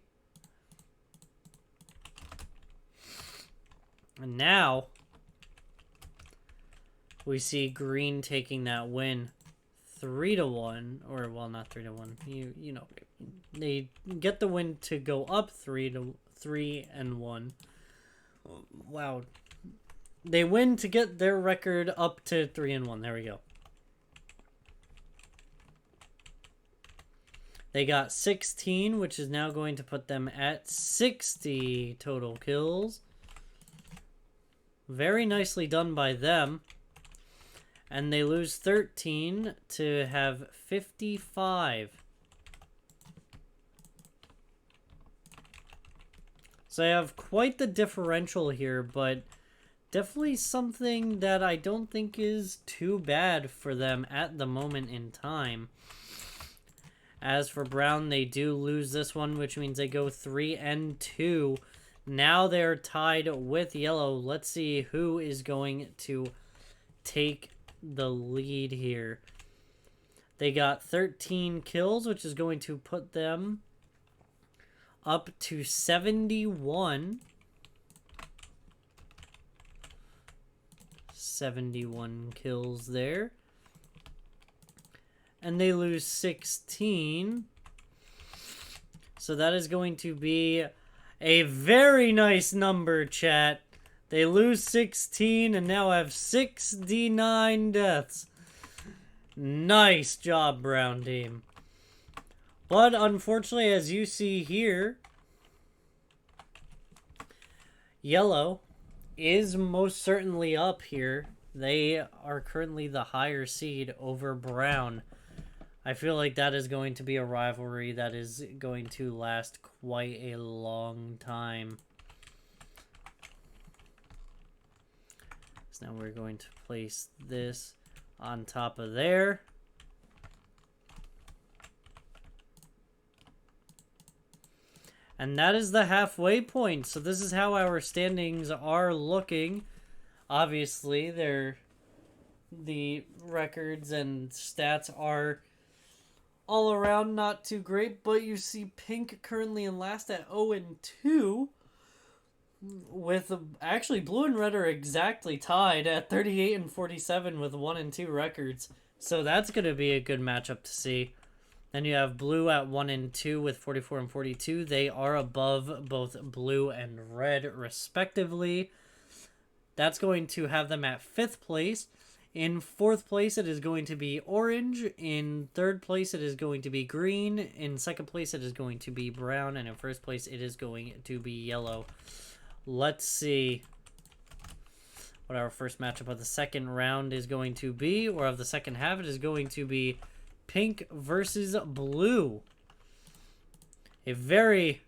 Speaker 1: And now we see Green taking that win 3-1, or well, not 3-1. You know, they get the win to go up 3-1. Wow, they win to get their record up to 3-1. There we go. They got 16, which is now going to put them at 60 total kills. Very nicely done by them. And they lose 13 to have 55. So I have quite the differential here, but definitely something that I don't think is too bad for them at the moment in time. As for Brown, they do lose this one, which means they go 3-2. Now they're tied with Yellow. Let's see who is going to take the lead here. They got 13 kills, which is going to put them up to 71. 71 kills there. And they lose 16. So that is going to be a very nice number, chat. They lose 16 and now have 69 deaths. Nice job, Brown team. But unfortunately, as you see here, Yellow is most certainly up here. They are currently the higher seed over Brown. I feel like that is going to be a rivalry that is going to last quite a long time. So now we're going to place this on top of there. And that is the halfway point. So this is how our standings are looking. Obviously, the records and stats are all around not too great, but you see Pink currently in last at 0-2. With actually blue and red are exactly tied at 38 and 47 with 1-2 records. So that's going to be a good matchup to see. Then you have blue at 1-2 with 44 and 42. They are above both blue and red respectively. That's going to have them at 5th place. In 4th place, it is going to be orange. In 3rd place, it is going to be green. In 2nd place, it is going to be brown. And in 1st place, it is going to be yellow. Let's see what our first matchup of the second round is going to be, or of the second half. It is going to be pink versus blue. A very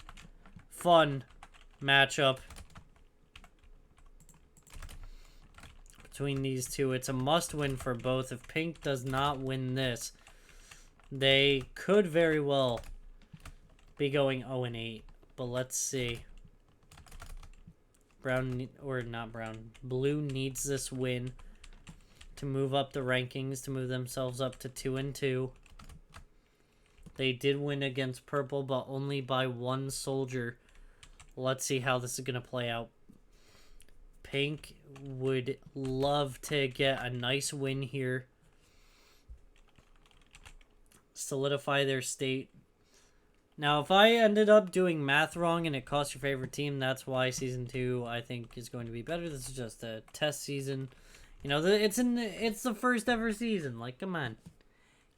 Speaker 1: fun matchup between these two. It's a must-win for both. If pink does not win this, they could very well be going 0-8. But let's see. Blue needs this win to move up the rankings, to move themselves up to 2-2. They did win against purple, but only by 1 soldier. Let's see how this is going to play out. Pink would love to get a nice win here. Solidify their state. Now, if I ended up doing math wrong and it cost your favorite team, that's why Season 2, I think, is going to be better. This is just a test season. You know, it's the first ever season. Like, come on.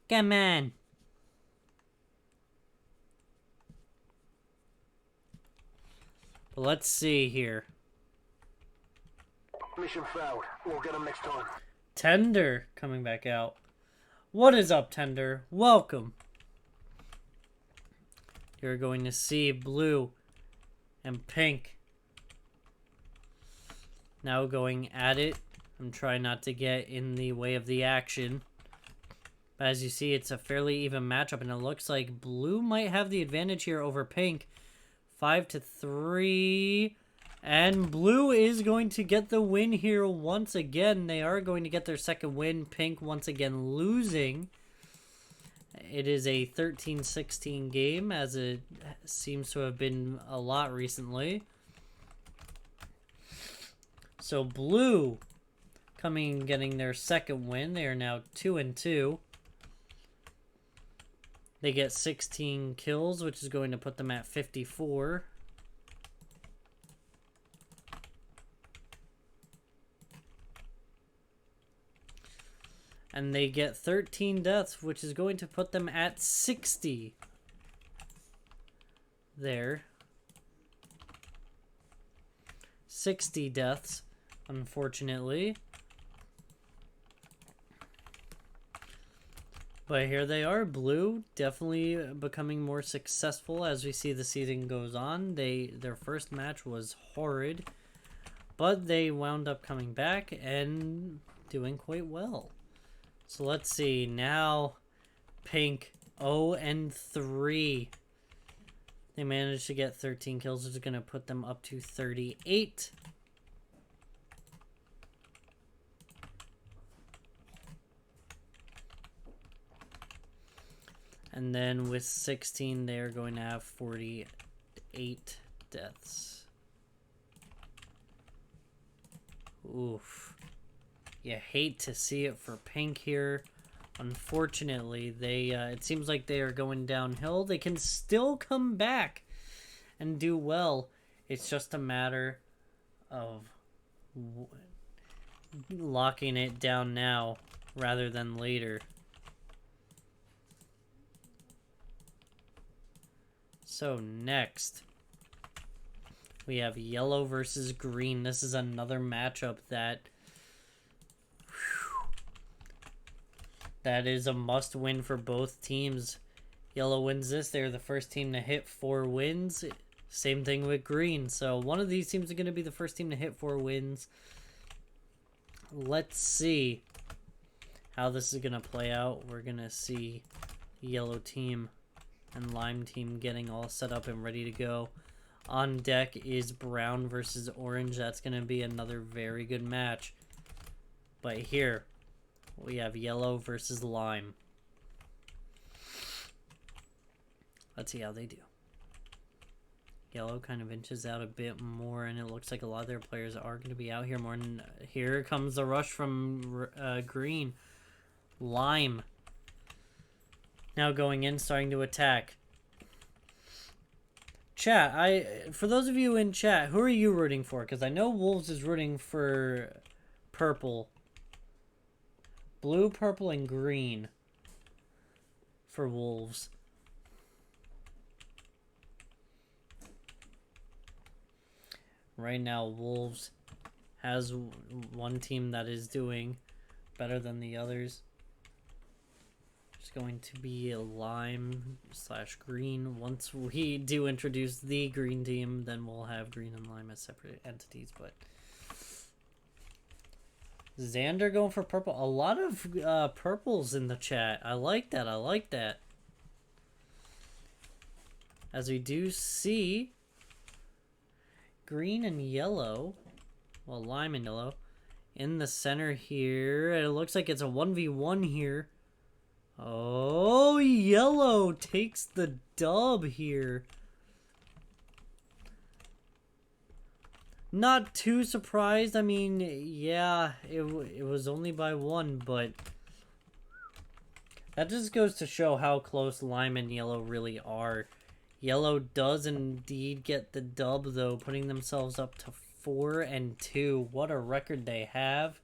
Speaker 1: Come on. But let's see here.
Speaker 2: Mission failed. We'll get them next time.
Speaker 1: Tender coming back out. What is up, Tender? Welcome. You're going to see blue and pink now going at it. I'm trying not to get in the way of the action. But as you see, it's a fairly even matchup, and it looks like blue might have the advantage here over pink. 5-3. And blue is going to get the win here once again. They are going to get their second win. Pink once again losing. It is a 13-16 game, as it seems to have been a lot recently. So blue coming and getting their second win. They are now 2-2. They get 16 kills, which is going to put them at 54. And they get 13 deaths, which is going to put them at 60. There. 60 deaths, unfortunately. But here they are. Blue definitely becoming more successful as we see the season goes on. Their first match was horrid, but they wound up coming back and doing quite well. So let's see. Now, pink 0-3. They managed to get 13 kills, which is going to put them up to 38. And then with 16, they are going to have 48 deaths. Oof. You hate to see it for pink here. Unfortunately, it seems like they are going downhill. They can still come back and do well. It's just a matter of locking it down now rather than later. So next, we have yellow versus green. This is another matchup that That is a must win for both teams. Yellow wins this. They're the first team to hit 4 wins. Same thing with green. So one of these teams are going to be the first team to hit 4 wins. Let's see how this is going to play out. We're going to see yellow team and lime team getting all set up and ready to go. On deck is brown versus orange. That's going to be another very good match. But here we have yellow versus lime. Let's see how they do. Yellow kind of inches out a bit more, and it looks like a lot of their players are going to be out here more. And here comes the rush from green. Lime now going in, starting to attack. Chat, for those of you in chat, who are you rooting for? Because I know Wolves is rooting for purple. Blue, purple, and green for Wolves. Right now, Wolves has one team that is doing better than the others. It's going to be a lime / green. Once we do introduce the green team, then we'll have green and lime as separate entities. But Xander going for purple. A lot of purples in the chat. I like that. I like that. As we do see green and yellow, well, lime and yellow in the center here. It looks like it's a 1v1 here. Oh, yellow takes the dub here. Not too surprised. I mean, yeah, it was only by 1, but that just goes to show how close lime and yellow really are. Yellow does indeed get the dub, though, putting themselves up to 4-2. What a record they have.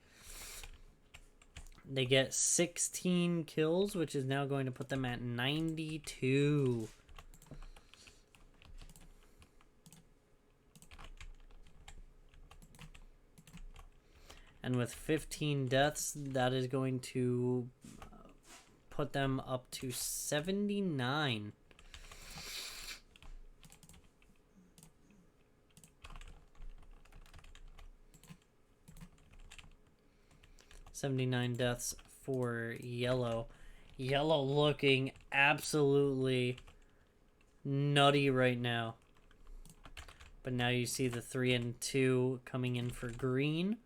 Speaker 1: They get 16 kills, which is now going to put them at 92. And with 15 deaths, that is going to put them up to 79. $79 deaths for yellow. Yellow looking absolutely nutty right now. But now you see the 3-2 coming in for green.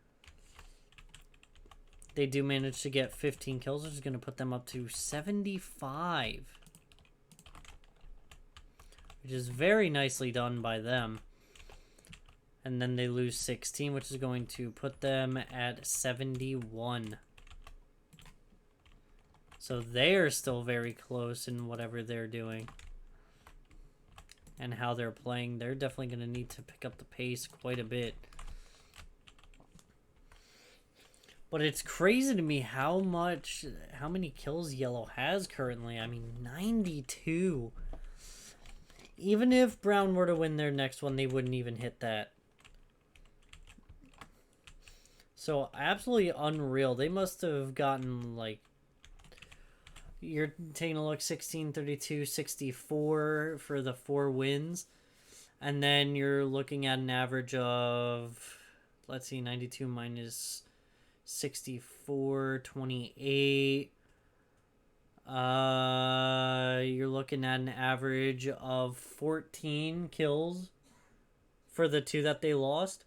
Speaker 1: They do manage to get 15 kills, which is going to put them up to 75. Which is very nicely done by them. And then they lose 16, which is going to put them at 71. So they are still very close in whatever they're doing. And how they're playing. They're definitely going to need to pick up the pace quite a bit. But it's crazy to me how many kills yellow has currently. I mean, 92. Even if brown were to win their next one, they wouldn't even hit that. So, absolutely unreal. They must have gotten, like, you're taking a look, 16, 32, 64 for the 4 wins. And then you're looking at an average of, let's see, 92 minus 64, 28. You're looking at an average of 14 kills for the 2 that they lost.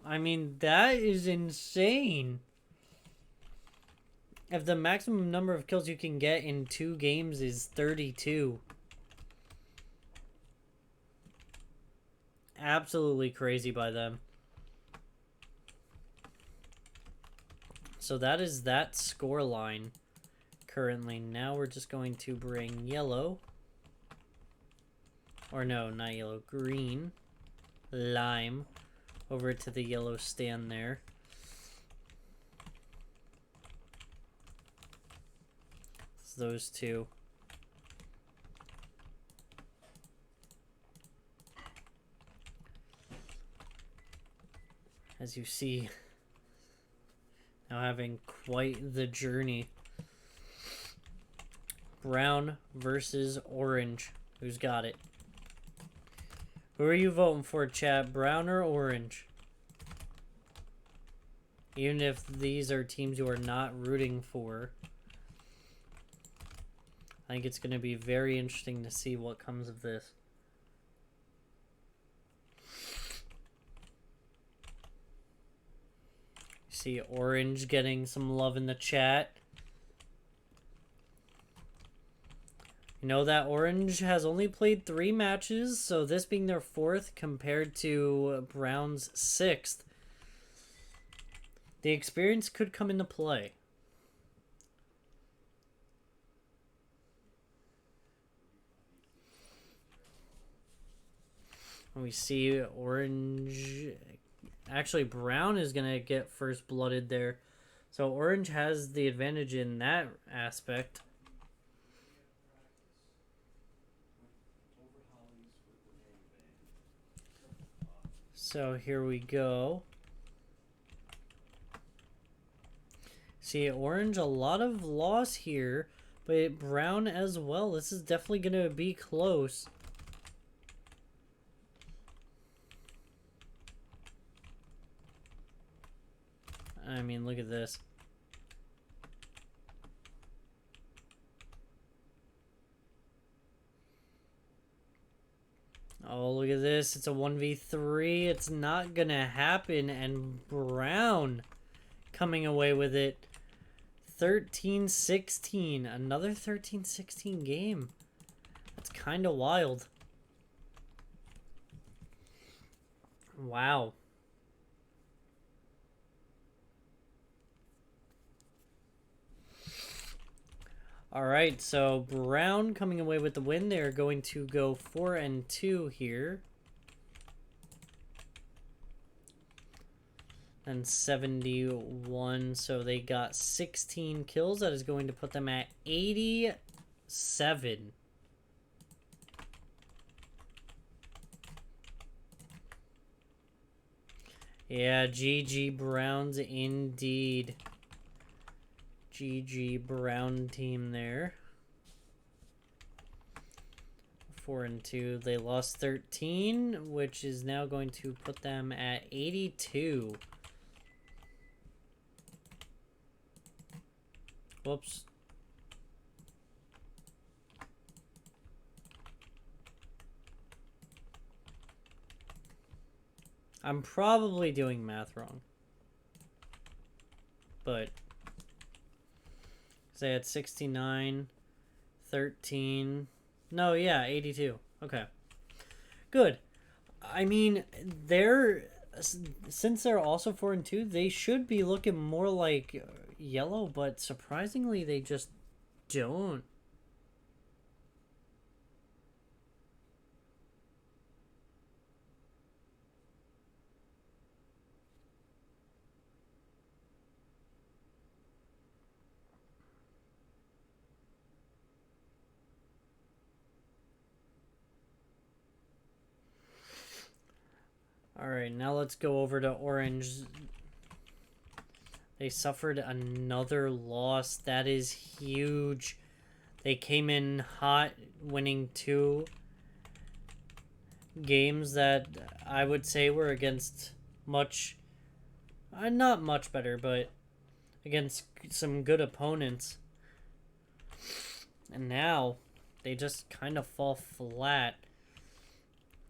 Speaker 1: I mean, that is insane. If the maximum number of kills you can get in 2 games is 32. Absolutely crazy by them. So that is that score line currently. Now we're just going to bring yellow. Or no, not yellow, green. Lime. Over to the yellow stand there. It's those 2. As you see, now having quite the journey Brown versus orange. Who's got it? Who are you voting for, chat? Brown or orange? Even if these are teams you are not rooting for. I think it's going to be very interesting to see what comes of this. See orange getting some love in the chat. You know that orange has only played 3 matches, so this being their 4th compared to Brown's 6th. The experience could come into play. We see orange. Actually, Brown is going to get first blooded there. So orange has the advantage in that aspect. So here we go. See, orange, a lot of loss here, but brown as well. This is definitely going to be close. I mean, look at this. Oh, look at this. It's a 1v3. It's not going to happen. And Brown coming away with it. 13-16. Another 13-16 game. That's kind of wild. Wow. All right, so Brown coming away with the win. They're going to go 4-2 here. And 71, so they got 16 kills. That is going to put them at 87. Yeah, GG Browns indeed. GG Brown team there. 4-2. They lost 13, which is now going to put them at 82. Whoops. I'm probably doing math wrong. But they had 69, 13. No, yeah, 82. Okay. Good. I mean, since they're also 4-2, they should be looking more like yellow, but surprisingly, they just don't. Alright, now let's go over to orange. They suffered another loss. That is huge. They came in hot, winning 2 games that I would say were against much... not much better, but against some good opponents. And now, they just kind of fall flat.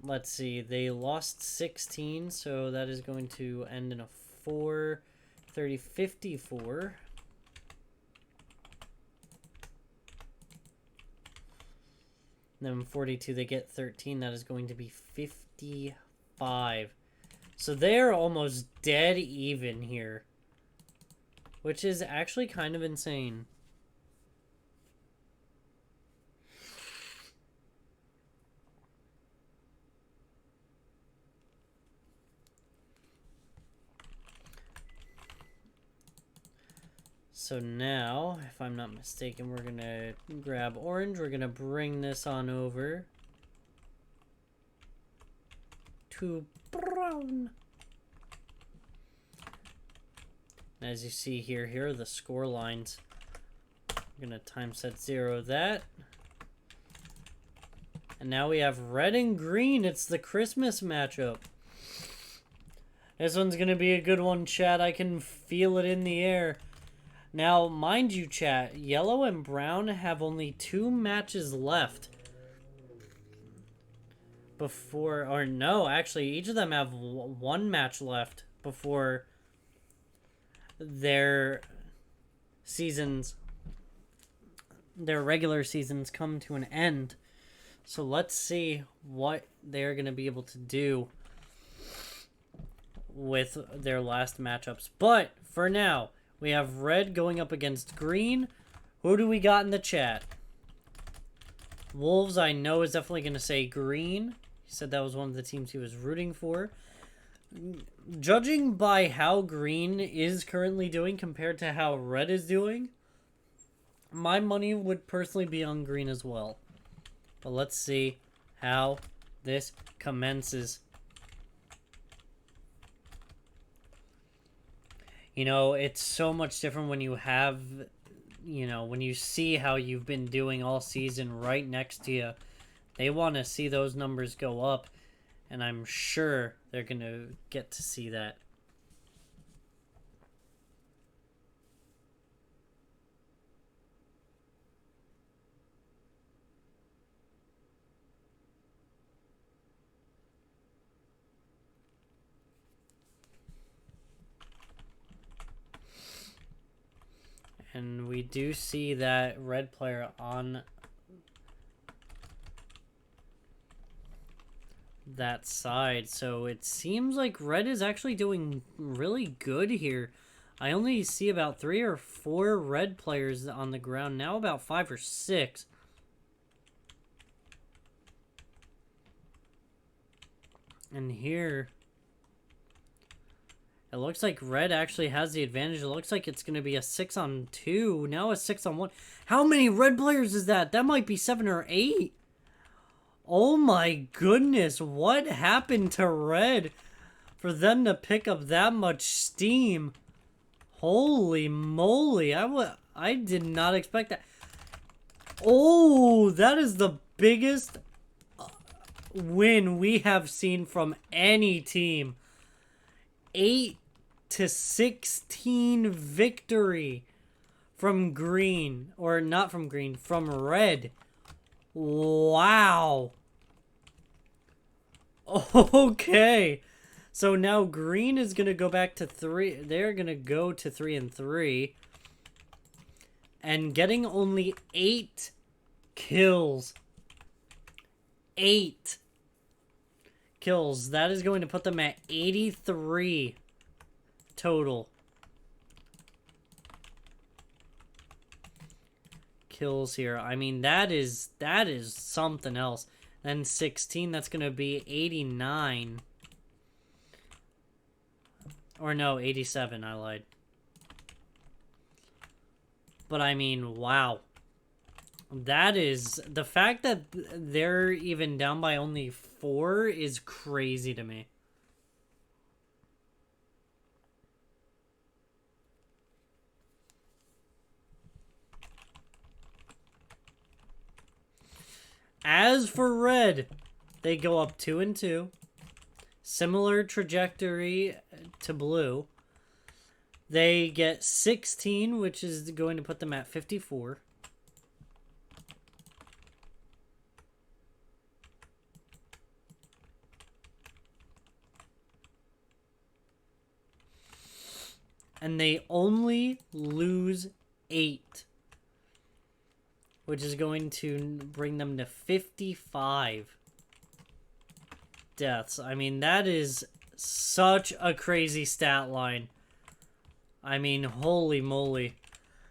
Speaker 1: Let's see, they lost 16, so that is going to end in a 4-30-54. Then 42, they get 13, that is going to be 55. So they're almost dead even here, which is actually kind of insane. So now, if I'm not mistaken, we're going to grab orange. We're going to bring this on over to brown. As you see here, here are the score lines. We're gonna time set 0 that. And now we have red and green. It's the Christmas matchup. This one's gonna be a good one, chat. I can feel it in the air. Now, mind you, chat, yellow and brown have only 2 matches left. Before, or no, actually, each of them have 1 match left before their seasons, their regular seasons come to an end. So let's see what they're going to be able to do with their last matchups. But for now, we have red going up against green. Who do we got in the chat? Wolves, I know, is definitely going to say green. He said that was one of the teams he was rooting for. Judging by how green is currently doing compared to how red is doing, my money would personally be on green as well. But let's see how this commences. You know, it's so much different when you have, you know, when you see how you've been doing all season right next to you. They want to see those numbers go up, and I'm sure they're going to get to see that. And we do see that red player on that side. So it seems like red is actually doing really good here. I only see about 3 or 4 red players on the ground. Now about 5 or 6. And here, it looks like red actually has the advantage. It looks like it's going to be a 6-on-2. Now a 6-on-1. How many red players is that? That might be 7 or 8. Oh my goodness. What happened to red for them to pick up that much steam? Holy moly. I did not expect that. Oh, that is the biggest win we have seen from any team. 8-16 victory from green, or not from green, from red. Wow. Okay. So now green is going to go back to 3. They're going to go to 3-3. And getting only 8 kills. 8 kills. That is going to put them at 83 total kills here. I mean, that is something else. Then 16, that's going to be 89. Or no, 87, I lied. But I mean, wow. That is, the fact that they're even down by only 4 is crazy to me. As for red, they go up 2-2. Similar trajectory to blue. They get 16, which is going to put them at 54. And they only lose 8. Which is going to bring them to 55 deaths. I mean, that is such a crazy stat line. I mean, holy moly.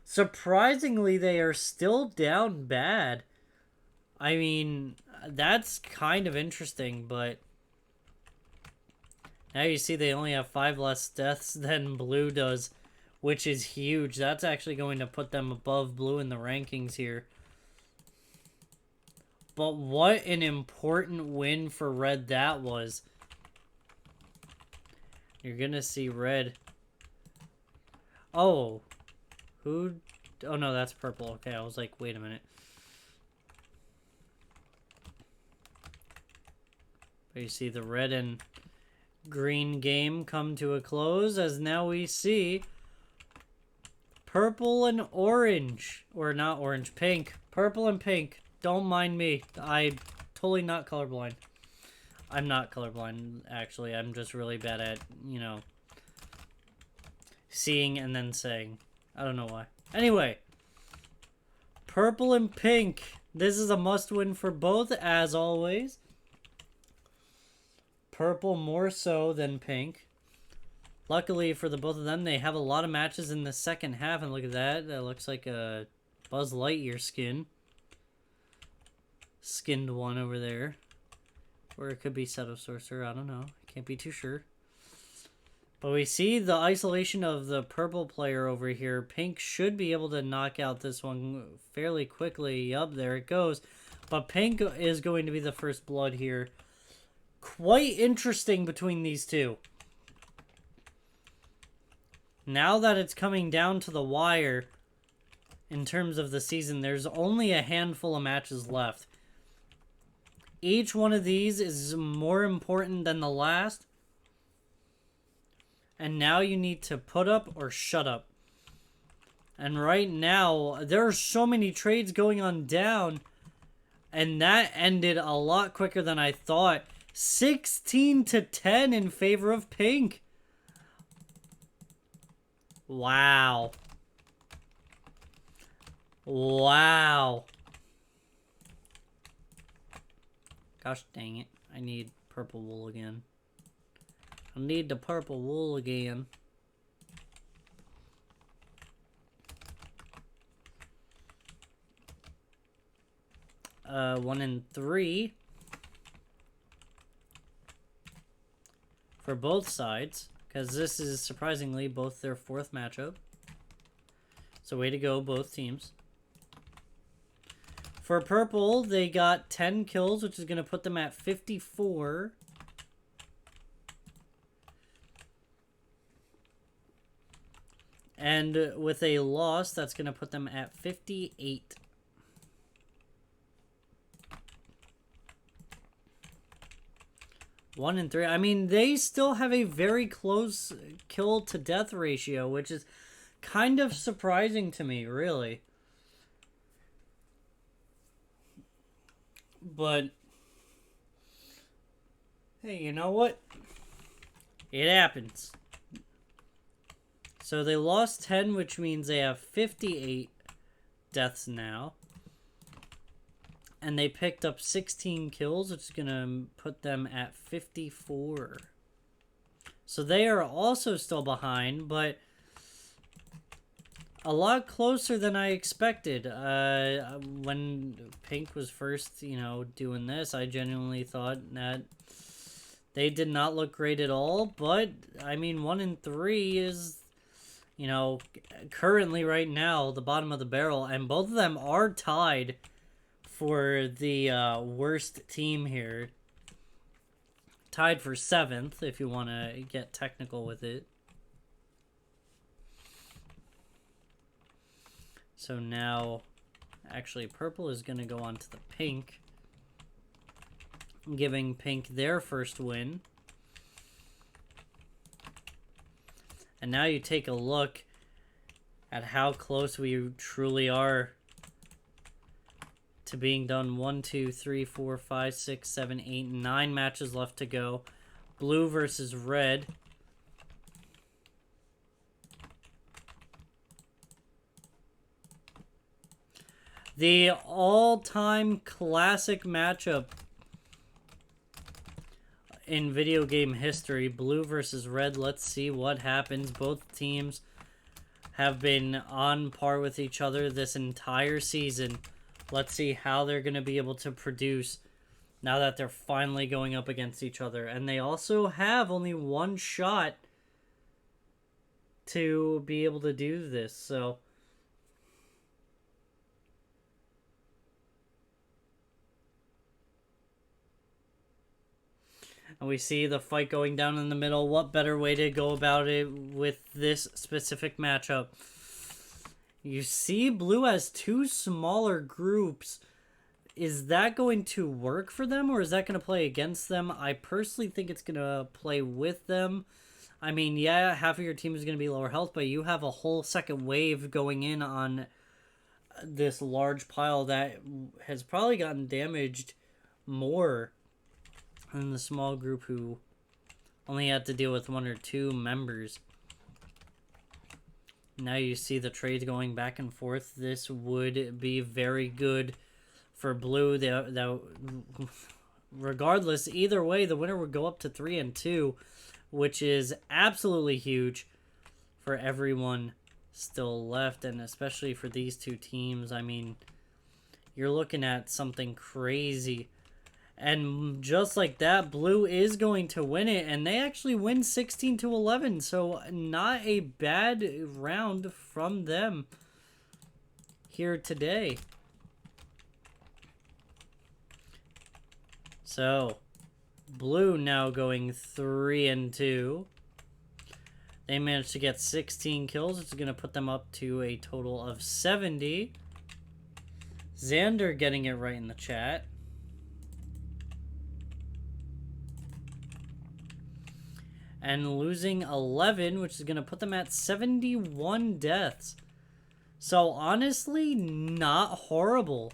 Speaker 1: Surprisingly, they are still down bad. I mean, that's kind of interesting, but now you see they only have 5 less deaths than blue does, which is huge. That's actually going to put them above blue in the rankings here. But what an important win for red that was. You're going to see red. Oh. Who Oh, no, that's purple. Okay, I was like, wait a minute. But you see the red and green game come to a close, as now we see purple and orange. Or not orange, pink. Purple and pink. Don't mind me. I'm totally not colorblind. I'm not colorblind, actually. I'm just really bad at, you know, seeing and then saying. I don't know why. Anyway. Purple and pink. This is a must-win for both, as always. Purple more so than pink. Luckily for the both of them, they have a lot of matches in the second half. And look at that. That looks like a Buzz Lightyear skin. Skinned one over there. Or it could be Shadow Sorcerer. I don't know. Can't be too sure. But we see the isolation of the purple player over here. Pink should be able to knock out this one fairly quickly. Yup, there it goes. But pink is going to be the first blood here. Quite interesting between these two. Now that it's coming down to the wire, in terms of the season, there's only a handful of matches left. Each one of these is more important than the last. And now you need to put up or shut up. And right now, there are so many trades going on down. And that ended a lot quicker than I thought. 16-10 in favor of pink. Wow. Wow. Gosh dang it. I need purple wool again. I need the purple wool again. One and three. For both sides. Because this is surprisingly both their fourth matchup. So way to go, both teams. For purple, they got 10 kills, which is going to put them at 54. And with a loss, that's going to put them at 58. One and three. I mean, they still have a very close kill to death ratio, which is kind of surprising to me, really. But, hey, you know what? It happens. So they lost 10, which means they have 58 deaths now. And they picked up 16 kills, which is going to put them at 54. So they are also still behind, but a lot closer than I expected. When Pink was first, you know, doing this, I genuinely thought that they did not look great at all. But, I mean, 1 and 3 is, you know, currently right now the bottom of the barrel. And both of them are tied for the worst team here. Tied for 7th, if you want to get technical with it. So now, actually, purple is going to go on to the pink, giving pink their first win. And now you take a look at how close we truly are to being done. 1, 2, 3, 4, 5, 6, 7, 8, 9 matches left to go. Blue versus red. The all-time classic matchup in video game history. Blue versus red. Let's see what happens. Both teams have been on par with each other this entire season. Let's see how they're going to be able to produce now that they're finally going up against each other. And they also have only one shot to be able to do this. So and we see the fight going down in the middle. What better way to go about it with this specific matchup? You see blue has two smaller groups. Is that going to work for them, or is that going to play against them? I personally think it's going to play with them. I mean, yeah, half of your team is going to be lower health, but you have a whole second wave going in on this large pile that has probably gotten damaged more than the small group who only had to deal with one or two members. Now you see the trades going back and forth. This would be very good for blue. Regardless, either way, the winner would go up to 3-2, which is absolutely huge for everyone still left, and especially for these two teams. I mean, you're looking at something crazy. And just like that, blue is going to win it, and they actually win 16-11, so not a bad round from them here today. So, blue now going 3-2. They managed to get 16 kills, which is going to put them up to a total of 70. Xander getting it right in the chat. And losing 11, which is going to put them at 71 deaths. So, honestly, not horrible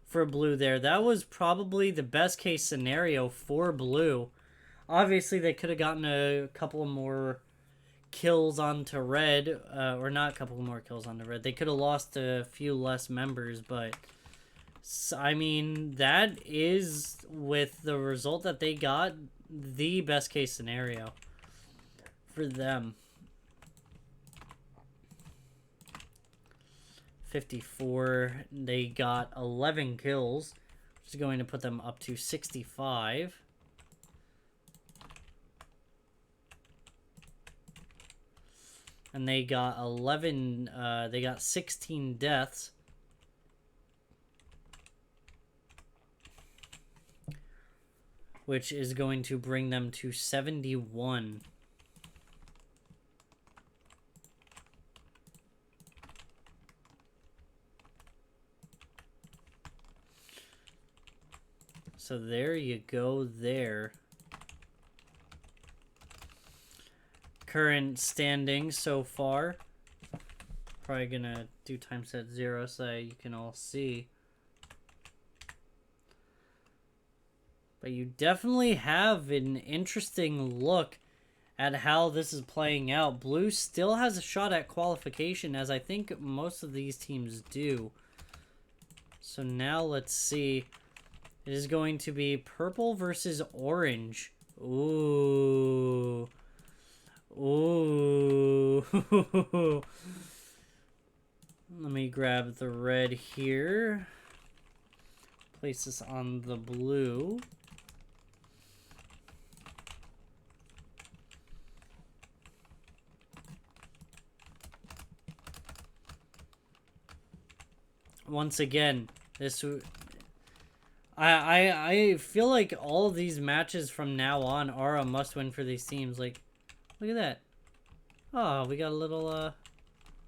Speaker 1: for blue there. That was probably the best case scenario for blue. Obviously, they could have gotten a couple more kills onto red. Or not a couple more kills onto red. They could have lost a few less members, but I mean, that is, with the result that they got, the best case scenario for them. 54, they got 11 kills, which is going to put them up to 65. And they got 16 deaths. Which is going to bring them to 71. So there you go there. Current standings so far. Probably gonna do time set 0 so that you can all see. But you definitely have an interesting look at how this is playing out. Blue still has a shot at qualification, as I think most of these teams do. So now let's see. It is going to be purple versus orange. Ooh. Ooh. Let me grab the red here. Place this on the blue. Once again, this I feel like all of these matches from now on are a must-win for these teams. Like, look at that. Oh, we got a little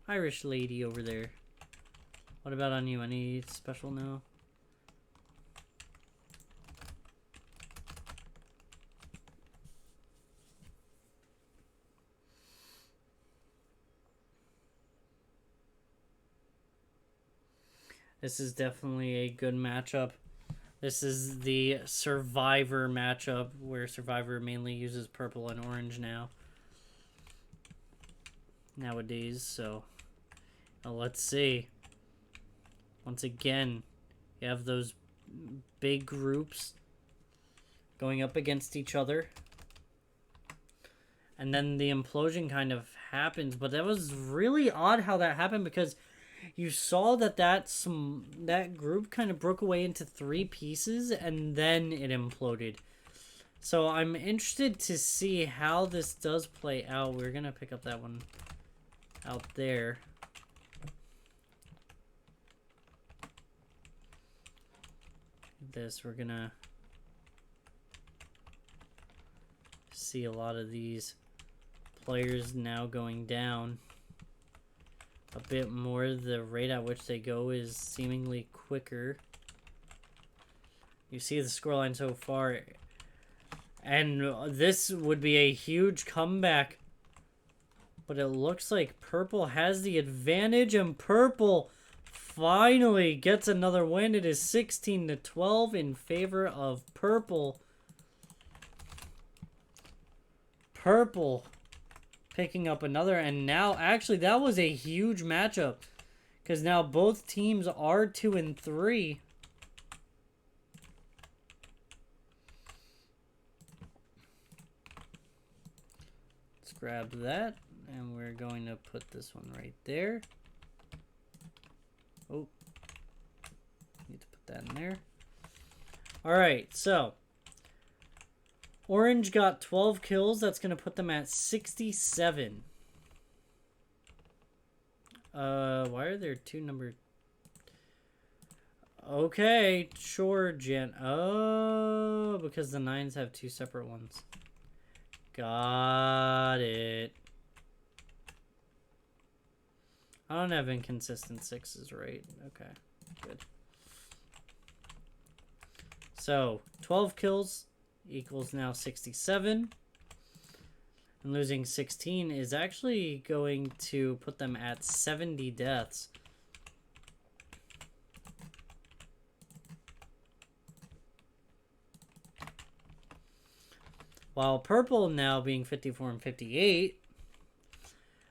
Speaker 1: Irish lady over there. What about on you? Any special no? This is definitely a good matchup. This is the Survivor matchup, where Survivor mainly uses purple and orange nowadays. So let's see. Once again, you have those big groups going up against each other. And then the implosion kind of happens. But that was really odd how that happened, because you saw that group kind of broke away into 3 pieces, and then it imploded. So I'm interested to see how this does play out. We're going to pick up that one out there. We're going to see a lot of these players now going down a bit more. The rate at which they go is seemingly quicker. You see the scoreline so far. And this would be a huge comeback. But it looks like purple has the advantage, and purple finally gets another win. It is 16-12 in favor of purple. Purple picking up another, and now actually that was a huge matchup because now both teams are 2-3. Let's grab that, and we're going to put this one right there. Oh, need to put that in there. All right, so orange got 12 kills. That's going to put them at 67. Why are there two number? Okay, sure, Jen. Oh, because the 9s have two separate ones. Got it. I don't have inconsistent 6s, right? Okay, good. So, 12 kills equals now 67. And losing 16 is actually going to put them at 70 deaths. While purple now being 54 and 58,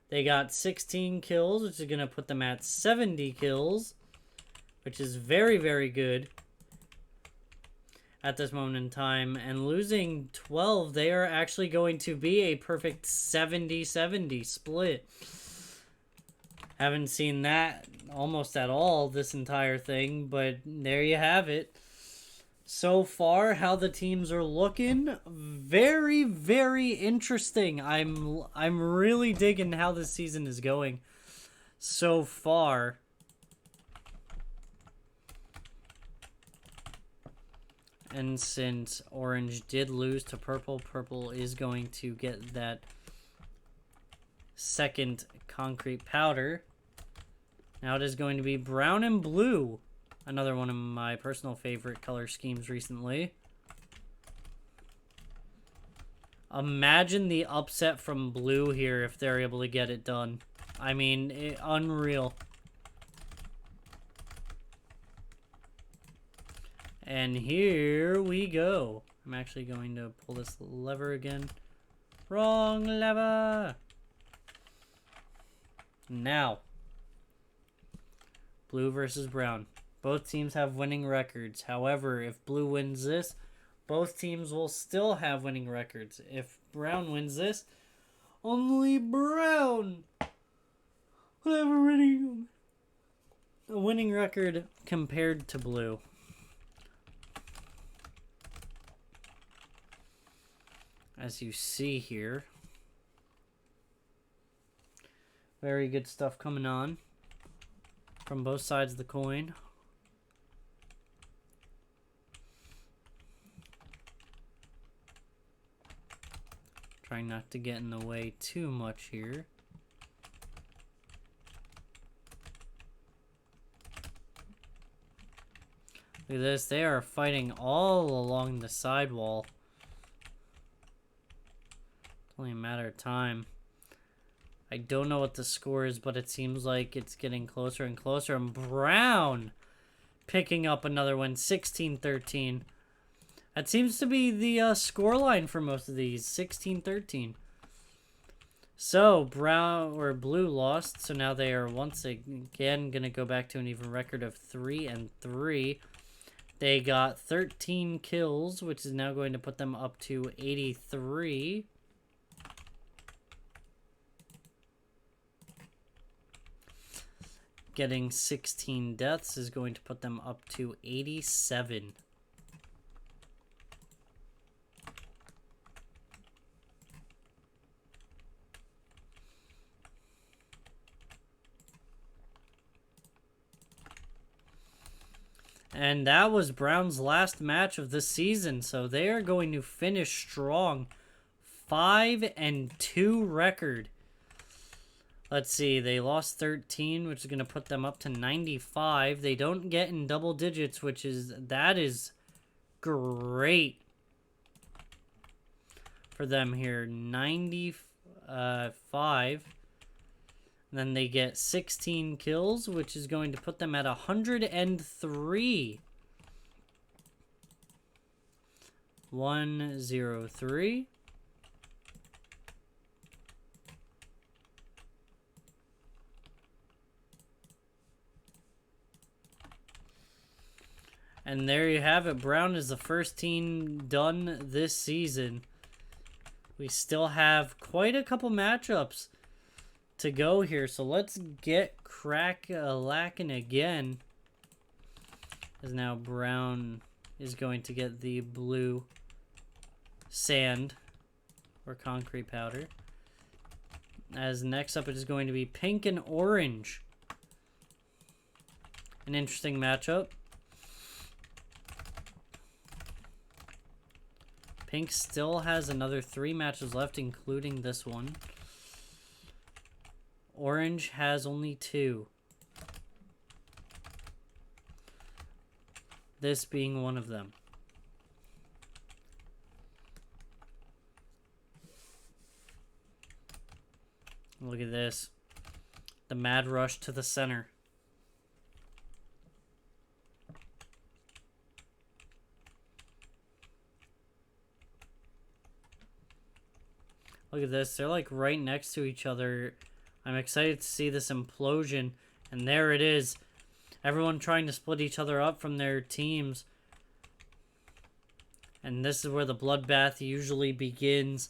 Speaker 1: they got 16 kills, which is going to put them at 70 kills, which is very, very good at this moment in time. And losing 12, they are actually going to be a perfect 70-70 split. Haven't seen that almost at all this entire thing, but there you have it. So far, how the teams are looking, very, very interesting. I'm really digging how this season is going so far. And since orange did lose to purple, purple is going to get that second concrete powder. Now it is going to be brown and blue. Another one of my personal favorite color schemes recently. Imagine the upset from blue here if they're able to get it done. I mean, unreal. And here we go. I'm actually going to pull this lever again. Wrong lever! Now, blue versus brown. Both teams have winning records. However, if blue wins this, both teams will still have winning records. If brown wins this, only brown will have a winning record compared to blue. As you see here, very good stuff coming on from both sides of the coin. Trying not to get in the way too much here. Look at this, they are fighting all along the sidewall. It's only a matter of time. I don't know what the score is, but it seems like it's getting closer and closer. And brown picking up another one, 16-13. That seems to be the score line for most of these, 16-13. So, brown or blue lost, so now they are once again going to go back to an even record of 3-3. They got 13 kills, which is now going to put them up to 83. Getting 16 deaths is going to put them up to 87. And that was Brown's last match of the season, so they are going to finish strong. 5-2 record. Let's see, they lost 13, which is going to put them up to 95. They don't get in double digits, that is great for them here. 95. And then they get 16 kills, which is going to put them at 103. 103. And there you have it. Brown is the first team done this season. We still have quite a couple matchups to go here. So let's get crack-a-lackin' again. As now Brown is going to get the blue sand or concrete powder. As next up it is going to be pink and orange. An interesting matchup. Pink still has another 3 matches left, including this one. Orange has only 2. This being one of them. Look at this. The mad rush to the center. Look at this. They're like right next to each other. I'm excited to see this implosion. And there it is. Everyone trying to split each other up from their teams. And this is where the bloodbath usually begins.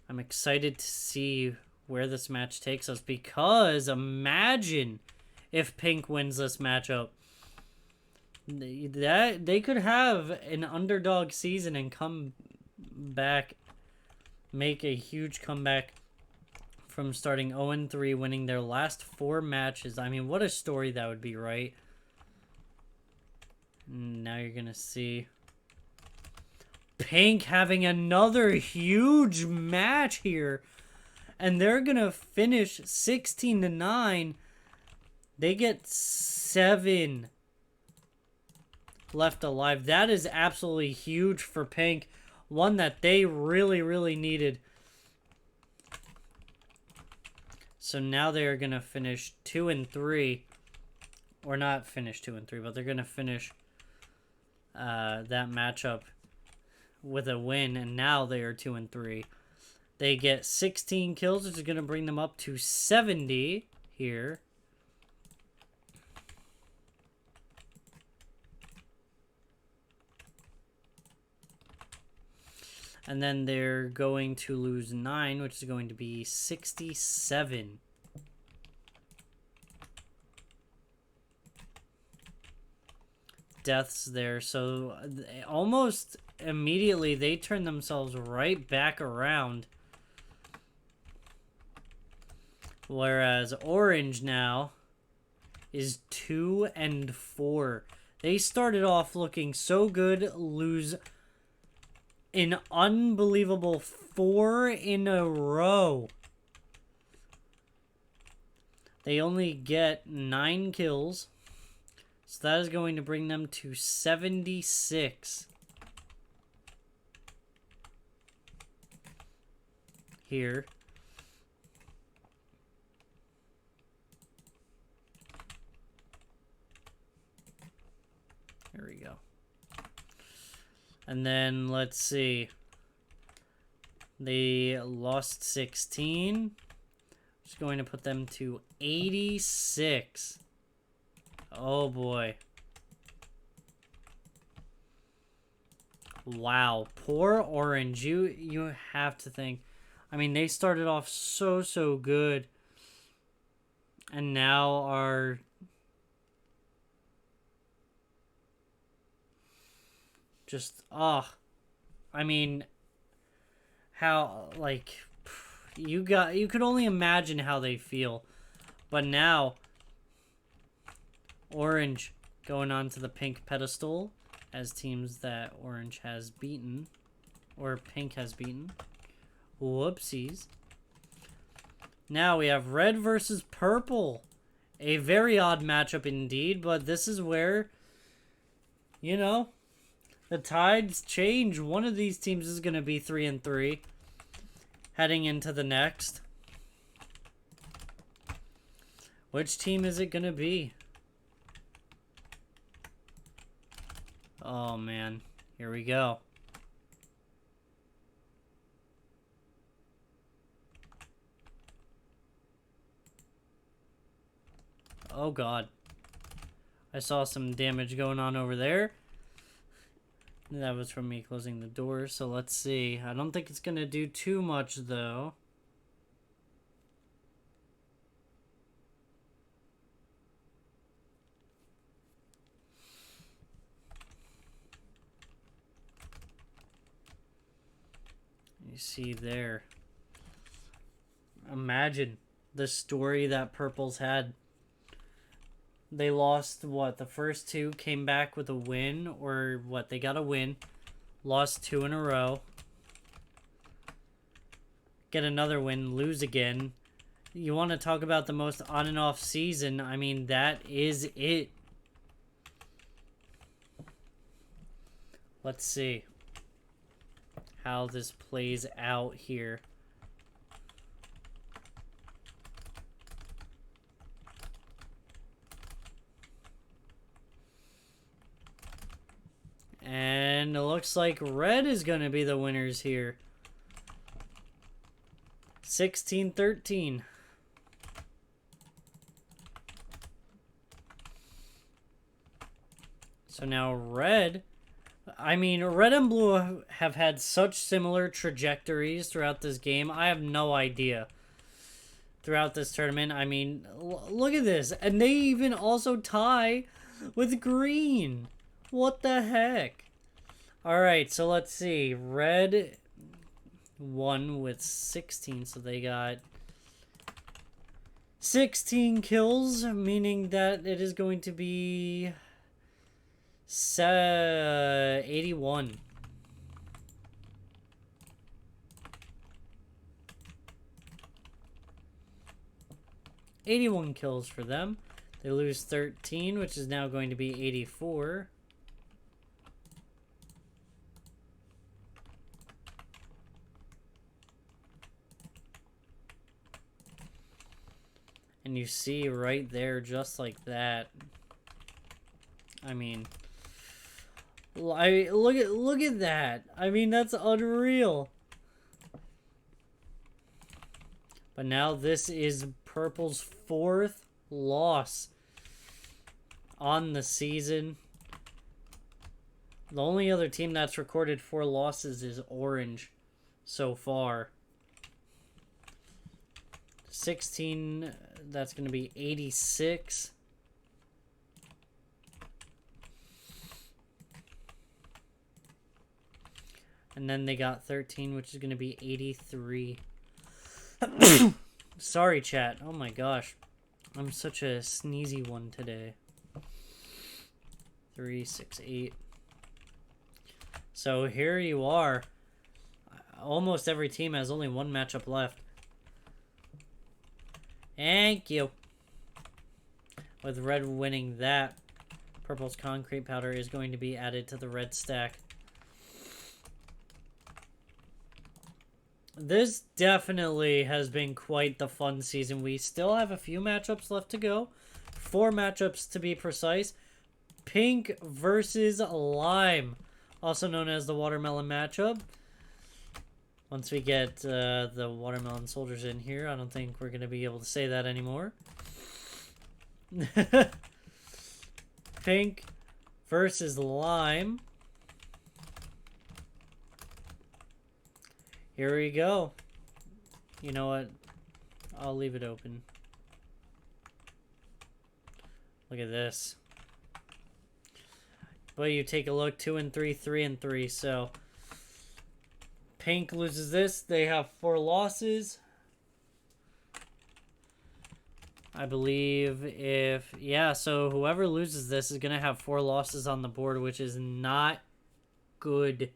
Speaker 1: I'm excited to see where this match takes us. Because imagine if Pink wins this matchup. They could have an underdog season and come back, make a huge comeback from starting 0-3, winning their last 4 matches. I mean, what a story that would be, right? Now you're gonna see Pink having another huge match here, and they're gonna finish 16-9. They get 7 left alive. That is absolutely huge for Pink. One that they really, really needed. So now they are going to finish 2-3. Or not finish 2-3, but they're going to finish that matchup with a win. And now they are 2-3. They get 16 kills, which is going to bring them up to 70 here. And then they're going to lose 9, which is going to be 67. Deaths there. So almost immediately they turn themselves right back around. Whereas Orange now is 2-4. They started off looking so good, lose an unbelievable 4 in a row. They only get 9 kills. So that is going to bring them to 76. Here. There we go. And then, let's see. They lost 16. Which is going to put them to 86. Oh, boy. Wow. Poor Orange. You have to think. I mean, they started off so good. And now are just, I mean, how, like, you could only imagine how they feel. But now, Orange going on to the pink pedestal as teams that Orange has beaten, Or pink has beaten. Whoopsies. Now we have red versus purple. A very odd matchup indeed, but this is where, you know, the tides change. One of these teams is going to be 3-3 heading into the next. Which team is it going to be? Oh, man. Here we go. Oh, God. I saw some damage going on over there. That was from me closing the door, so let's see. I don't think it's going to do too much, though. You see there. Imagine the story that Purple's had. They lost, what, the first two, came back with a win, or what, they got a win, lost 2 in a row, get another win, lose again. You want to talk about the most on and off season, I mean, that is it. Let's see how this plays out here. And it looks like red is going to be the winners here. 16-13. So now red, I mean, red and blue have had such similar trajectories throughout this game. I have no idea. Throughout this tournament, I mean, look at this. And they even also tie with green. What the heck? Alright, so let's see. Red won with 16, so they got 16 kills, meaning that it is going to be 81. $81 kills for them. They lose 13, which is now going to be 84. And you see right there, just like that. I mean, look at that. I mean, that's unreal. But now this is Purple's 4th loss on the season. The only other team that's recorded 4 losses is Orange so far. 16, that's going to be 86. And then they got 13, which is going to be 83. Sorry, chat. Oh my gosh. I'm such a sneezy one today. 3, 6, 8. So here you are. Almost every team has only one matchup left. Thank you. With red winning that, Purple's concrete powder is going to be added to the red stack. This definitely has been quite the fun season. We still have a few matchups left to go. 4 matchups to be precise. Pink versus lime, also known as the watermelon matchup. Once we get the watermelon soldiers in here, I don't think we're going to be able to say that anymore. Pink versus lime. Here we go. You know what? I'll leave it open. Look at this. But you take a look, 2 and 3, 3 and 3. So Pink loses this. They have 4 losses. I believe if... Yeah, so whoever loses this is going to have 4 losses on the board, which is not good.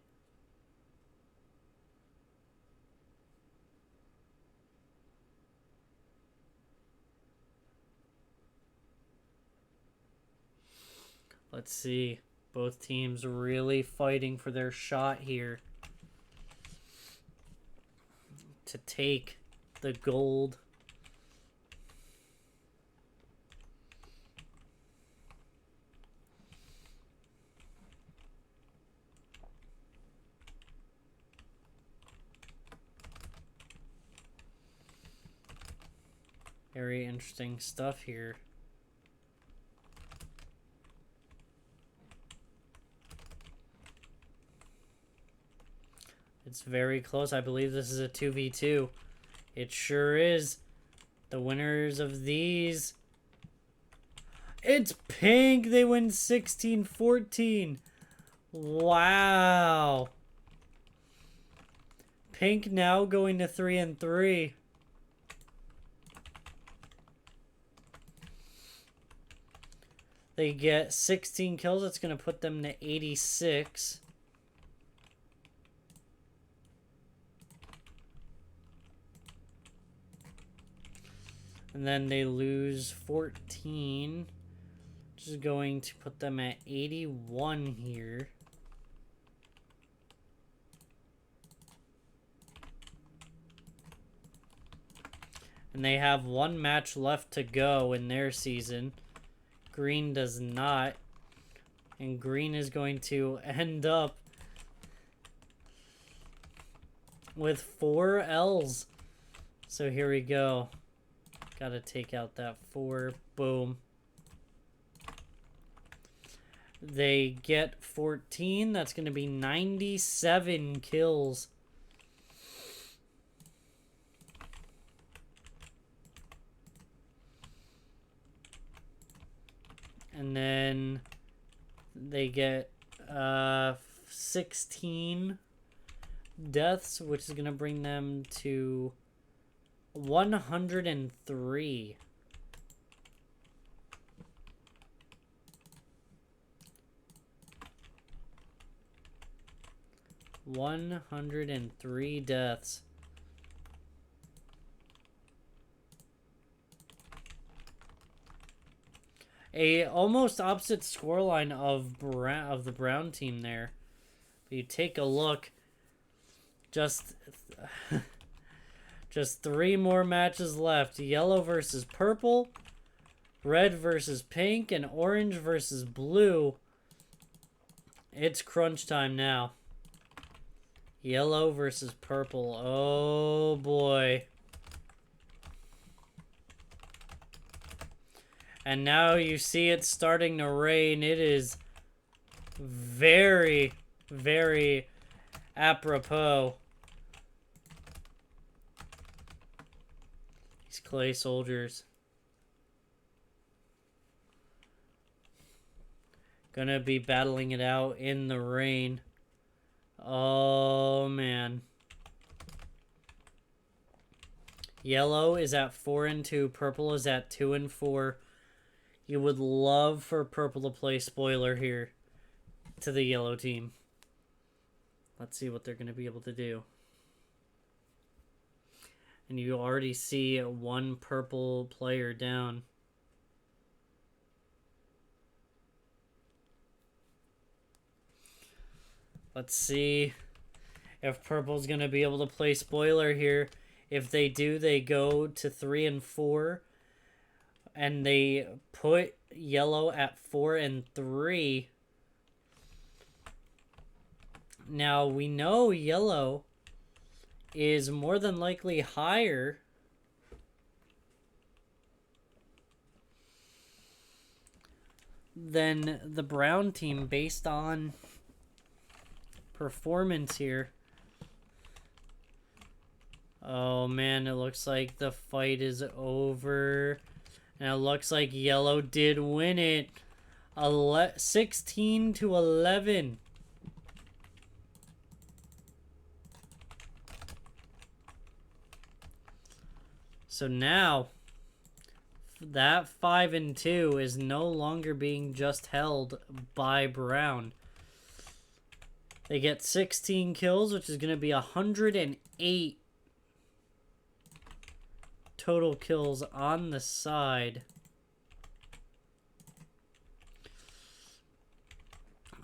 Speaker 1: Let's see. Both teams really fighting for their shot here to take the gold. Very interesting stuff here. It's very close. I believe this is a 2v2. It sure is. The winners of these. It's Pink. They win 16-14. Wow. Pink now going to 3-3. They get 16 kills. That's going to put them to 86. And then they lose 14, which is going to put them at 81 here. And they have one match left to go in their season. Green does not. And Green is going to end up with 4 L's. So here we go. Gotta take out that 4. Boom. They get 14. That's going to be 97 kills. And then they get 16 deaths, which is going to bring them to 103. Deaths. A almost opposite scoreline of the brown team there. But you take a look, just 3 more matches left. Yellow versus purple, red versus pink, and orange versus blue. It's crunch time now. Yellow versus purple. Oh boy. And now you see it starting to rain. It is very, very apropos. These clay soldiers. Gonna be battling it out in the rain. Oh, man. Yellow is at 4-2. Purple is at 2-4. You would love for purple to play spoiler here to the yellow team. Let's see what they're going to be able to do. And you already see 1 purple player down. Let's see if purple's going to be able to play spoiler here. If they do, they go to 3-4. And they put yellow at 4-3. Now, we know yellow is more than likely higher than the brown team based on performance here. Oh man, it looks like the fight is over. And it looks like yellow did win it. 16-11. So now, that 5-2 is no longer being just held by brown. They get 16 kills, which is going to be 108 total kills on the side.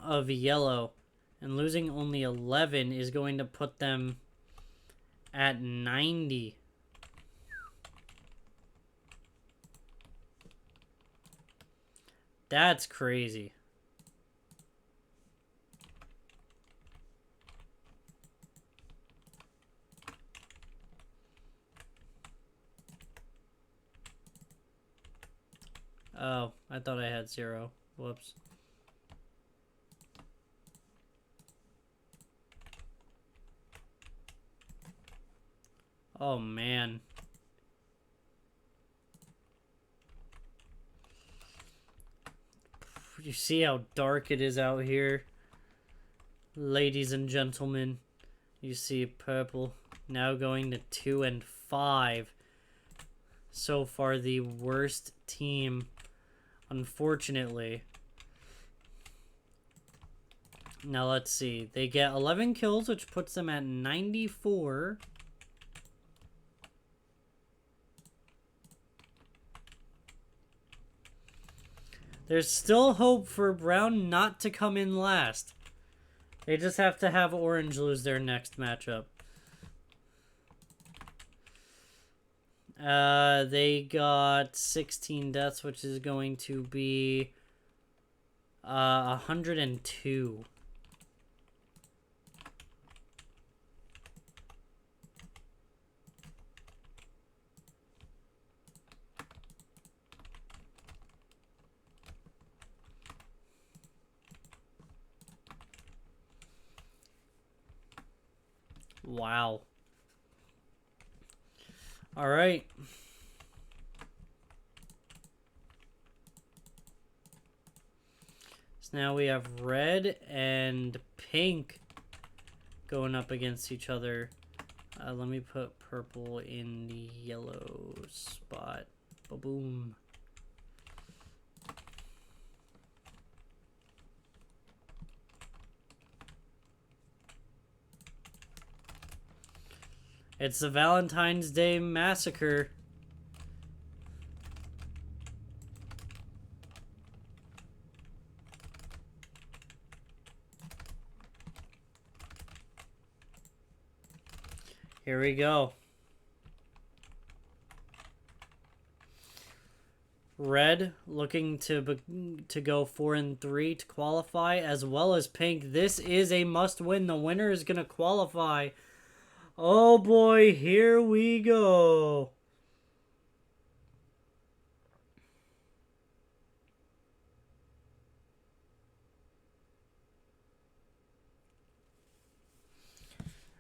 Speaker 1: of yellow. And losing only 11 is going to put them at 90. That's crazy. Oh, I thought I had 0. Whoops. Oh, man. You see how dark it is out here? Ladies and gentlemen, you see purple now going to 2 and 5. So far, the worst team, unfortunately. Now, let's see. They get 11 kills, which puts them at 94. There's still hope for Brown not to come in last. They just have to have Orange lose their next matchup. They got 16 deaths, which is going to be 102. Wow. All right. So now we have red and pink going up against each other. Let me put purple in the yellow spot. Ba-boom. It's the Valentine's Day Massacre. Here we go. Red looking to go 4 and 3 to qualify, as well as pink. This is a must-win. The winner is going to qualify. Oh boy, here we go.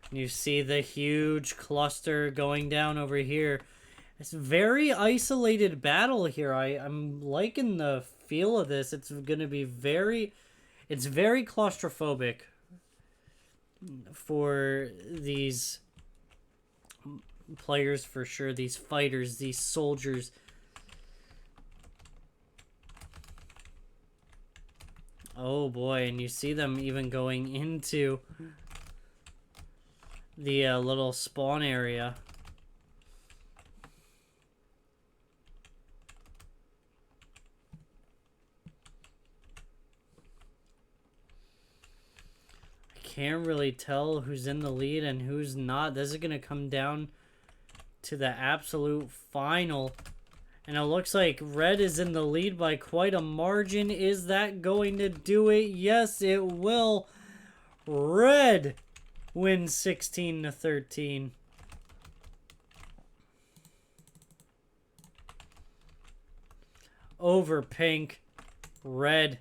Speaker 1: You see the huge cluster going down over here. It's a very isolated battle here. I'm liking the feel of this. It's going to be it's very claustrophobic for these players for sure. These fighters, these soldiers. Oh boy, and you see them even going into the little spawn area. I can't really tell who's in the lead and who's not. This is going to come down to the absolute final. And it looks like red is in the lead by quite a margin. Is that going to do it? Yes, it will. Red wins 16-13. Over pink. Red.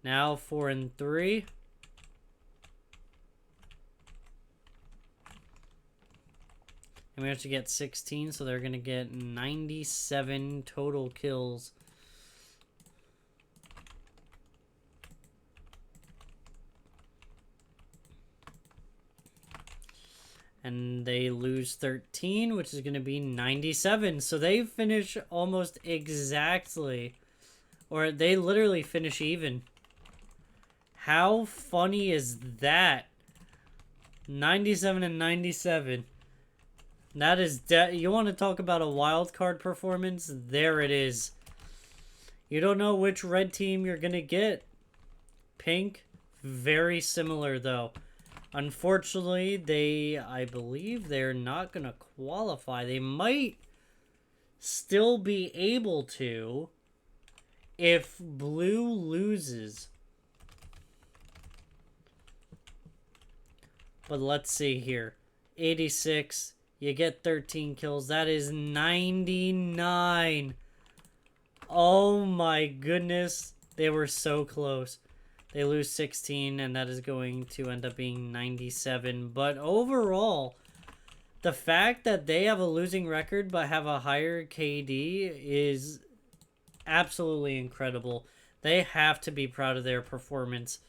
Speaker 1: Now 4 and 3. And we have to get 16, so they're going to get 97 total kills. And they lose 13, which is going to be 97. So they finish almost exactly. Or they literally finish even. How funny is that? 97 and 97. That is you want to talk about a wild card performance? There it is. You don't know which red team you're going to get. Pink, very similar though. Unfortunately, I believe they're not going to qualify. They might still be able to if blue loses. But let's see here. 86, you get 13 kills. That is 99. Oh my goodness. They were so close. They lose 16, and that is going to end up being 97. But overall, the fact that they have a losing record but have a higher KD is absolutely incredible. They have to be proud of their performance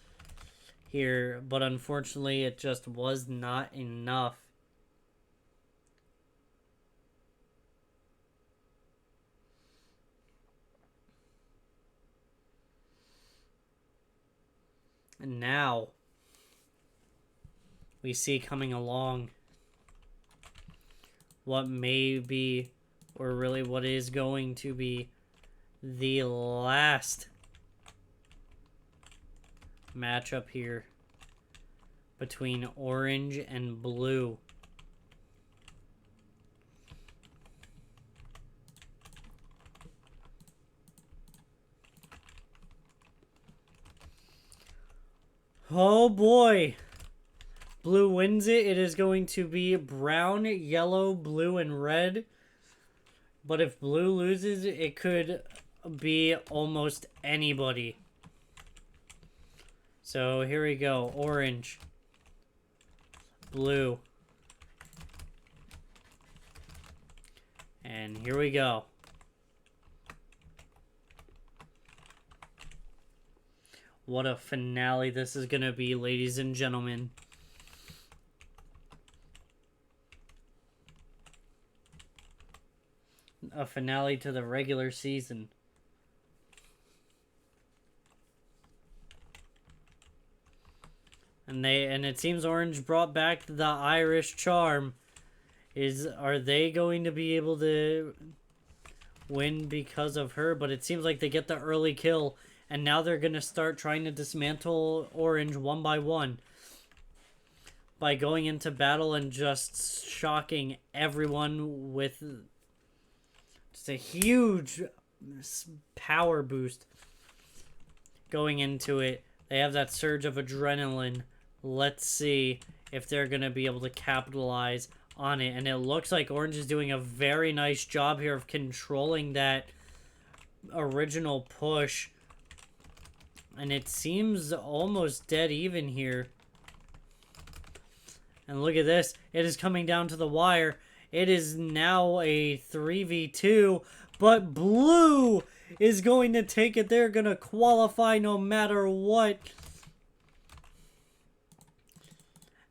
Speaker 1: here, but unfortunately, it just was not enough. And now we see coming along what may be, or really what is going to be, the last matchup here between orange and blue. Oh boy. Blue wins it. It is going to be brown, yellow, blue, and red. But if blue loses, it could be almost anybody. So here we go. Orange. Blue. And here we go. What a finale this is going to be, ladies and gentlemen. A finale to the regular season. And it seems Orange brought back the Irish charm. Are they going to be able to win because of her? But it seems like they get the early kill, and now they're going to start trying to dismantle Orange one by one by going into battle and just shocking everyone with just a huge power boost going into it. They have that surge of adrenaline. Let's see if they're going to be able to capitalize on it. And it looks like Orange is doing a very nice job here of controlling that original push. And it seems almost dead even here. And look at this. It is coming down to the wire. It is now a 3v2. But blue is going to take it. They're going to qualify no matter what,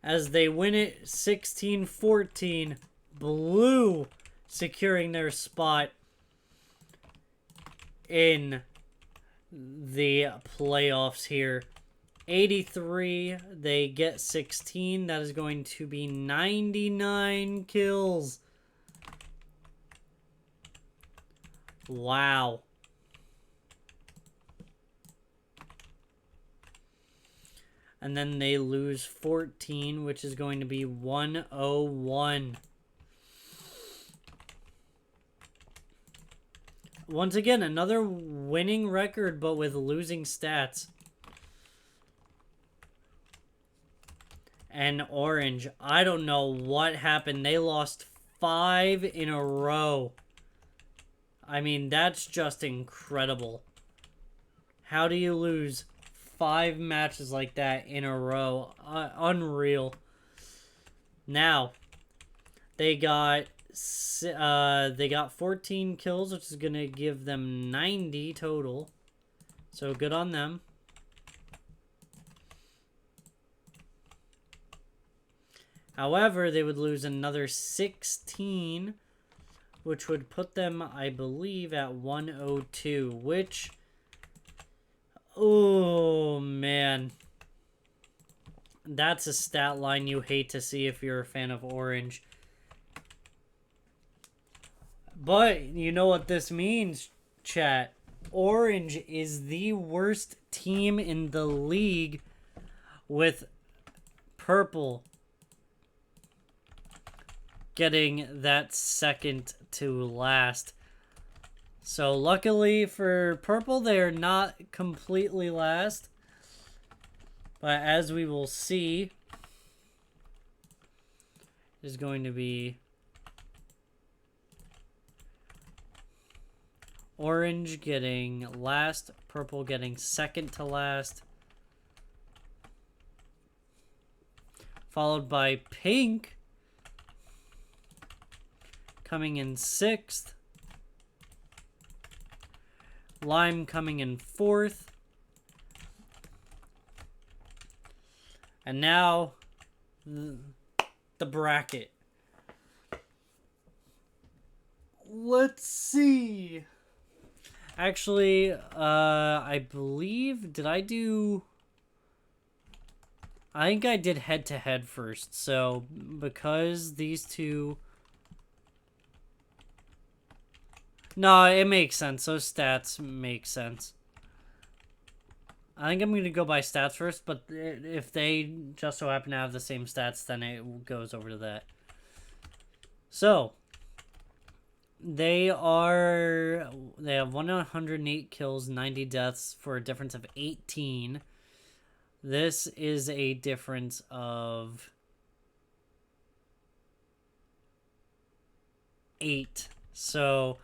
Speaker 1: as they win it 16-14. Blue securing their spot in the playoffs here. 83, they get 16. That is going to be 99 kills. Wow. And then they lose 14, which is going to be 101. Once again, another winning record, but with losing stats. And Orange, I don't know what happened. They lost 5 in a row. I mean, that's just incredible. How do you lose 5 matches like that in a row? Unreal. Now, they got 14 kills, which is going to give them 90 total. So good on them. However, they would lose another 16, which would put them, I believe, at 102, which, oh man, that's a stat line you hate to see if you're a fan of Orange. But you know what this means, chat. Orange is the worst team in the league, with purple getting that second to last. So luckily for purple, they are not completely last. But as we will see, is going to be orange getting last, purple getting second to last, followed by pink coming in sixth, lime coming in fourth, and now the bracket. Let's see. Actually, I believe, I think I did head-to-head first. So, because these two... No, it makes sense. Those stats make sense. I think I'm going to go by stats first, but if they just so happen to have the same stats, then it goes over to that. So, they have 108 kills, 90 deaths for a difference of 18. This is a difference of 8. So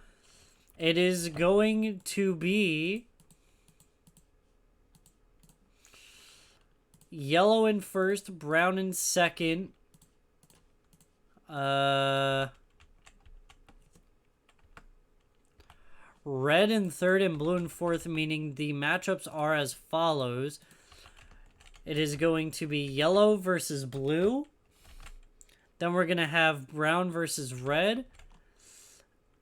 Speaker 1: it is going to be yellow in first, brown in second. Red in third and blue in fourth, meaning the matchups are as follows. It is going to be yellow versus blue. Then we're going to have brown versus red.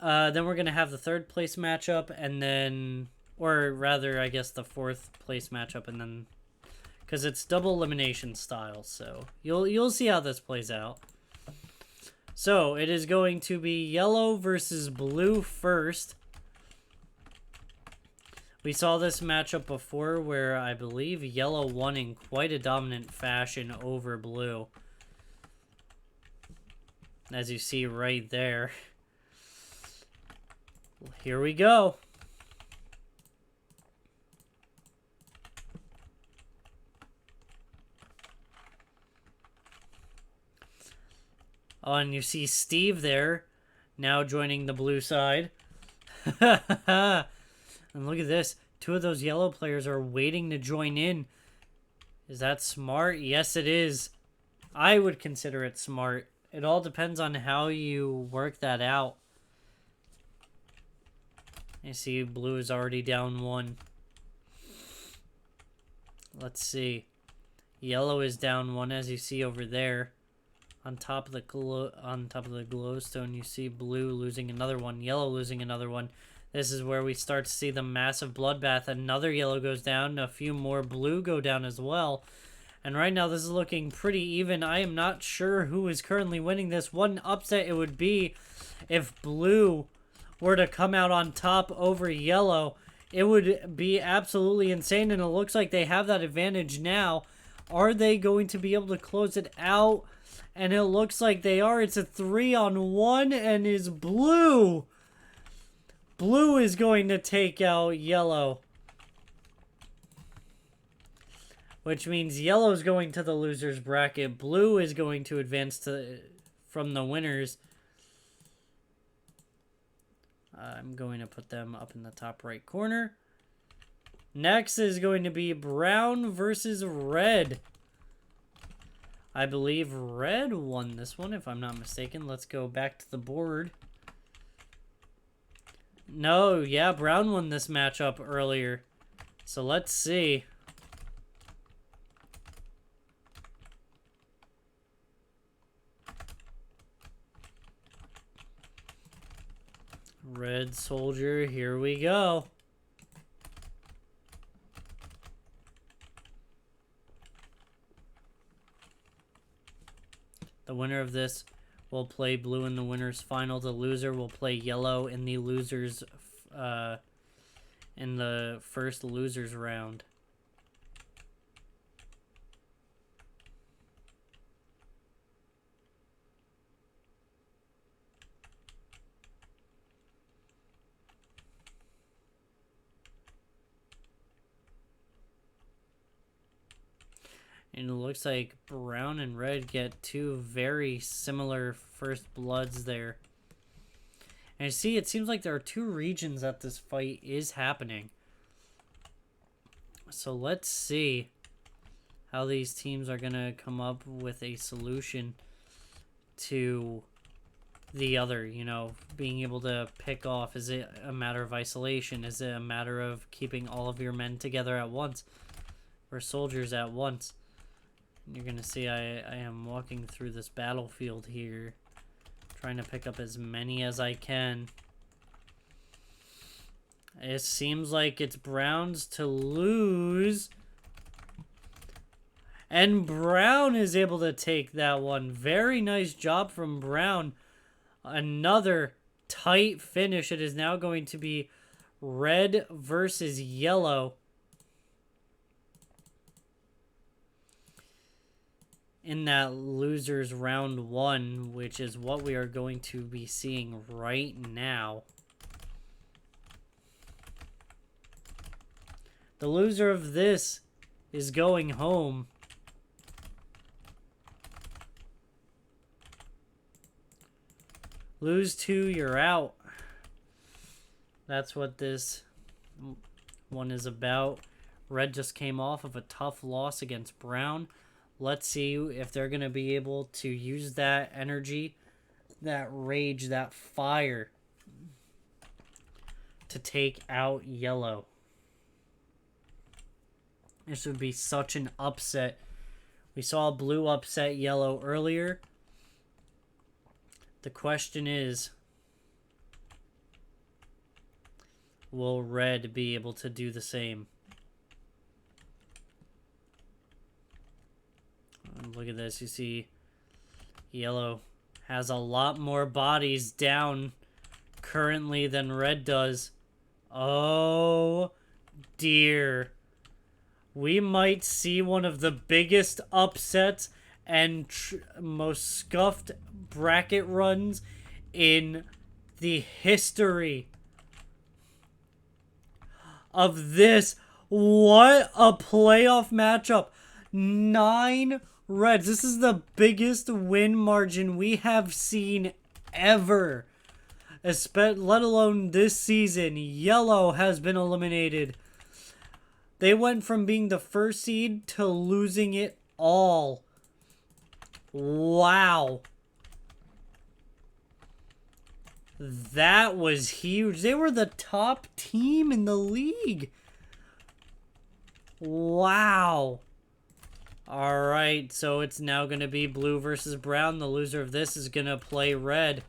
Speaker 1: Then we're going to have the third place matchup, and then, or rather, I guess the fourth place matchup, and then, because it's double elimination style, so you'll see how this plays out. So it is going to be yellow versus blue first. We saw this matchup before where I believe yellow won in quite a dominant fashion over blue. As you see right there. Here we go. Oh, and you see Steve there, now joining the blue side. And look at this. 2 of those yellow players are waiting to join in. Is that smart? Yes, it is. I would consider it smart. It all depends on how you work that out. I see blue is already down 1. Let's see. Yellow is down 1, as you see over there. On top of the glowstone, you see blue losing another one, yellow losing another one. This is where we start to see the massive bloodbath. Another yellow goes down. A few more blue go down as well. And right now, this is looking pretty even. I am not sure who is currently winning this. One upset it would be if blue were to come out on top over yellow. It would be absolutely insane, and it looks like they have that advantage now. Are they going to be able to close it out? And it looks like they are. It's a 3-on-1, and is blue. Blue is going to take out yellow. Which means yellow is going to the loser's bracket. Blue is going to advance from the winners. I'm going to put them up in the top right corner. Next is going to be brown versus red. I believe red won this one, if I'm not mistaken. Let's go back to the board. No, yeah, brown won this matchup earlier. So let's see. Red soldier, here we go. The winner of this will play blue in the winner's final. The loser will play yellow in the loser's in the first losers round. And it looks like brown and red get two very similar first bloods there. And you see, it seems like there are two regions that this fight is happening. So let's see how these teams are going to come up with a solution to the other, you know, being able to pick off. Is it a matter of isolation? Is it a matter of keeping all of your men together at once? Or soldiers at once? You're going to see I am walking through this battlefield here, trying to pick up as many as I can. It seems like it's Brown's to lose. And Brown is able to take that one. Very nice job from Brown. Another tight finish. It is now going to be red versus yellow in that losers round 1, which is what we are going to be seeing right now. The loser of this is going home. Lose 2, you're out. That's what this one is about. Red just came off of a tough loss against Brown. Let's see if they're going to be able to use that energy, that rage, that fire to take out yellow. This would be such an upset. We saw blue upset yellow earlier. The question is, will red be able to do the same? Look at this. You see yellow has a lot more bodies down currently than red does. Oh dear. We might see one of the biggest upsets and most scuffed bracket runs in the history of this. What a playoff matchup. 9 Reds. This is the biggest win margin we have seen ever. Let alone this season. Yellow has been eliminated. They went from being the first seed to losing it all. Wow. That was huge. They were the top team in the league. Wow. All right, so it's now going to be blue versus brown. The loser of this is going to play red.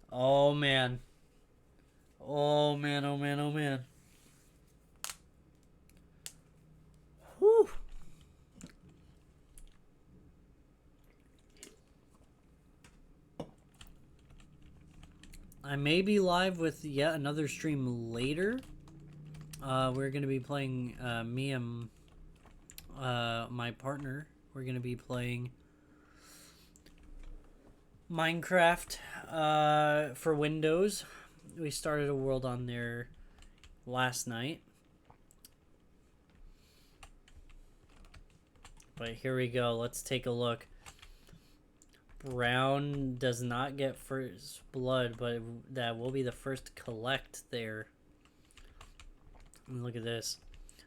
Speaker 1: Oh, man. Oh, man, oh, man, oh, man. Whew. I may be live with yet another stream later. We're going to be playing, me and my partner, we're going to be playing Minecraft for Windows. We started a world on there last night. But here we go. Let's take a look. Brown does not get first blood, but that will be the first collect there. And look at this.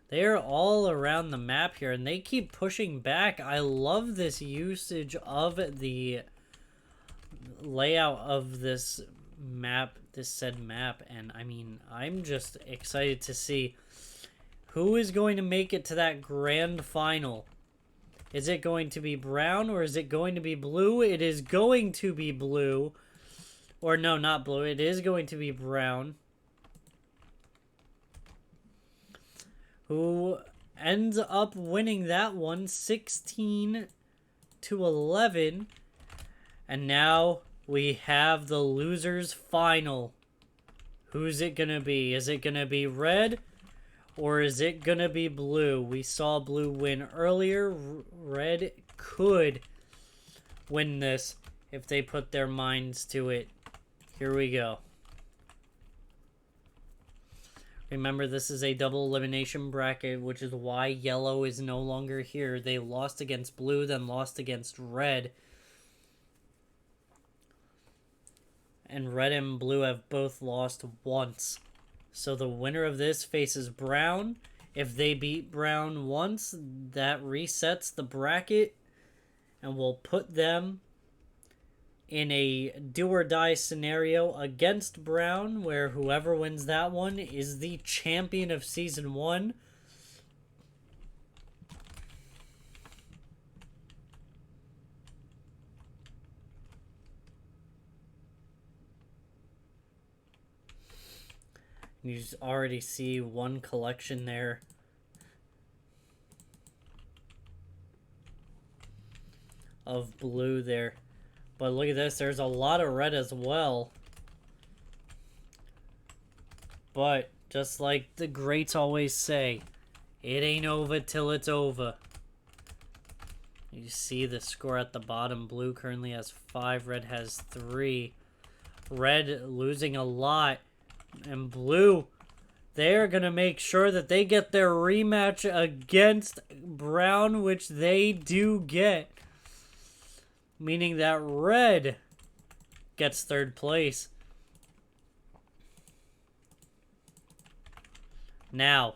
Speaker 1: They are all around the map here, and they keep pushing back. I love this usage of the layout of this map, this said map, and I mean, I'm just excited to see who is going to make it to that grand final. Is it going to be brown or is it going to be blue? It is going to be blue. Or no, not blue. It is going to be brown. Who ends up winning that one 16-11. And now we have the losers final. Who's it gonna be? Is it gonna be red or is it gonna be blue? We saw blue win earlier. Red could win this if they put their minds to it. Here we go. Remember, this is a double elimination bracket, which is why yellow is no longer here. They lost against blue, then lost against red. And red and blue have both lost once. So the winner of this faces brown. If they beat brown once, that resets the bracket and will put them in a do-or-die scenario against brown, where whoever wins that one is the champion of Season 1. You just already see one collection there. Of blue there. But look at this, there's a lot of red as well. But, just like the greats always say, it ain't over till it's over. You see the score at the bottom. Blue currently has 5, red has 3. Red losing a lot. And blue, they're going to make sure that they get their rematch against brown, which they do get. Meaning that red gets 3rd place. Now,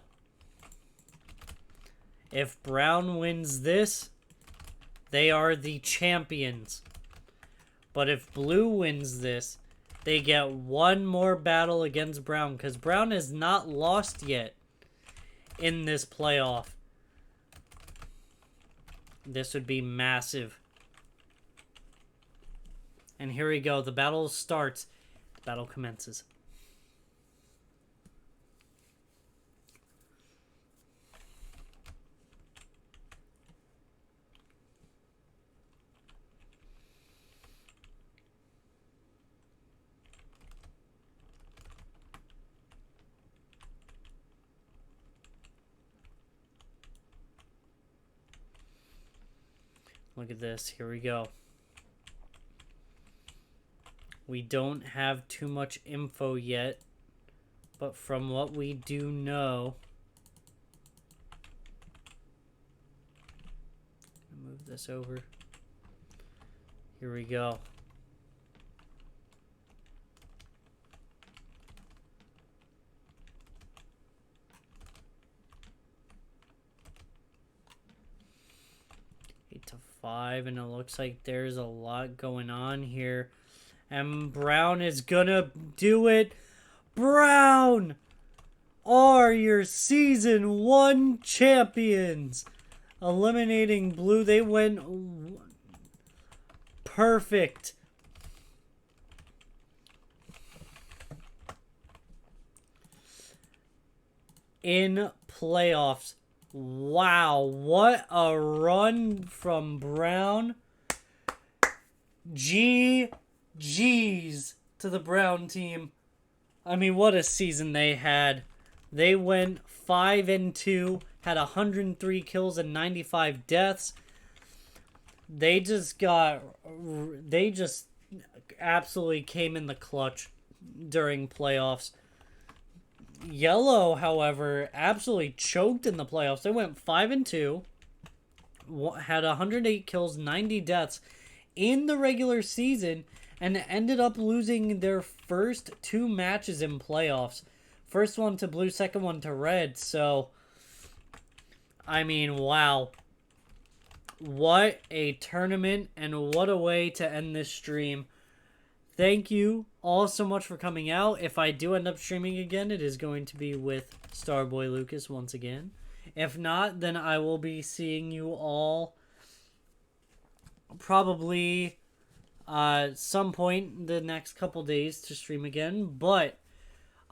Speaker 1: if brown wins this, they are the champions. But if blue wins this, they get one more battle against brown, because brown is not lost yet in this playoff. This would be massive. And here we go. The battle starts. The battle commences. Look at this. Here we go. We don't have too much info yet, but from what we do know, move this over. Here we go. Eight to 5, and it looks like there's a lot going on here. And brown is gonna do it. Brown are your Season 1 champions. Eliminating blue. They went perfect. In playoffs. Wow, what a run from brown. GG's to the brown team. I mean, what a season they had. They went 5-2, had 103 kills and 95 deaths. They just absolutely came in the clutch during playoffs. Yellow, however, absolutely choked in the playoffs. They went 5-2, had 108 kills, 90 deaths in the regular season, and ended up losing their first 2 matches in playoffs. First one to blue, second one to red. So, I mean, wow. What a tournament, and what a way to end this stream. Thank you all so much for coming out. If I do end up streaming again, it is going to be with Starboy Lucas once again. If not, then I will be seeing you all probably some point the next couple days to stream again. But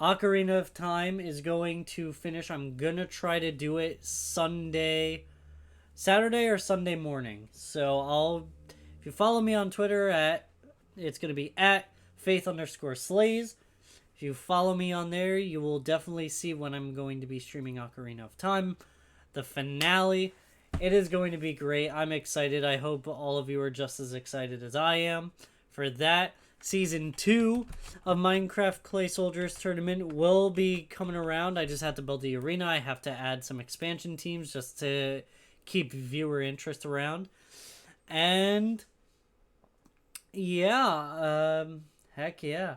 Speaker 1: Ocarina of Time is going to finish. I'm going to try to do it Saturday or Sunday morning. So if you follow me on Twitter at It's going to be at faith_slays. If you follow me on there, you will definitely see when I'm going to be streaming Ocarina of Time. The finale. It is going to be great. I'm excited. I hope all of you are just as excited as I am for that. Season 2 of Minecraft Clay Soldiers Tournament will be coming around. I just have to build the arena. I have to add some expansion teams just to keep viewer interest around. And yeah, heck yeah.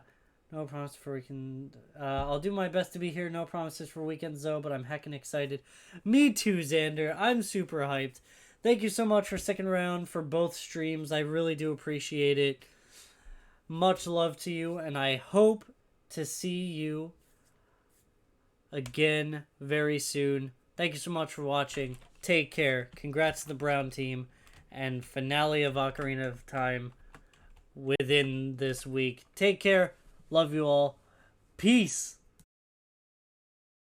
Speaker 1: No promise for weekend. I'll do my best to be here. No promises for weekends though, but I'm heckin' excited. Me too, Xander. I'm super hyped. Thank you so much for sticking around for both streams. I really do appreciate it. Much love to you, and I hope to see you again very soon. Thank you so much for watching. Take care. Congrats to the Brown team, and finale of Ocarina of Time within this week. Take care. Love you all. Peace.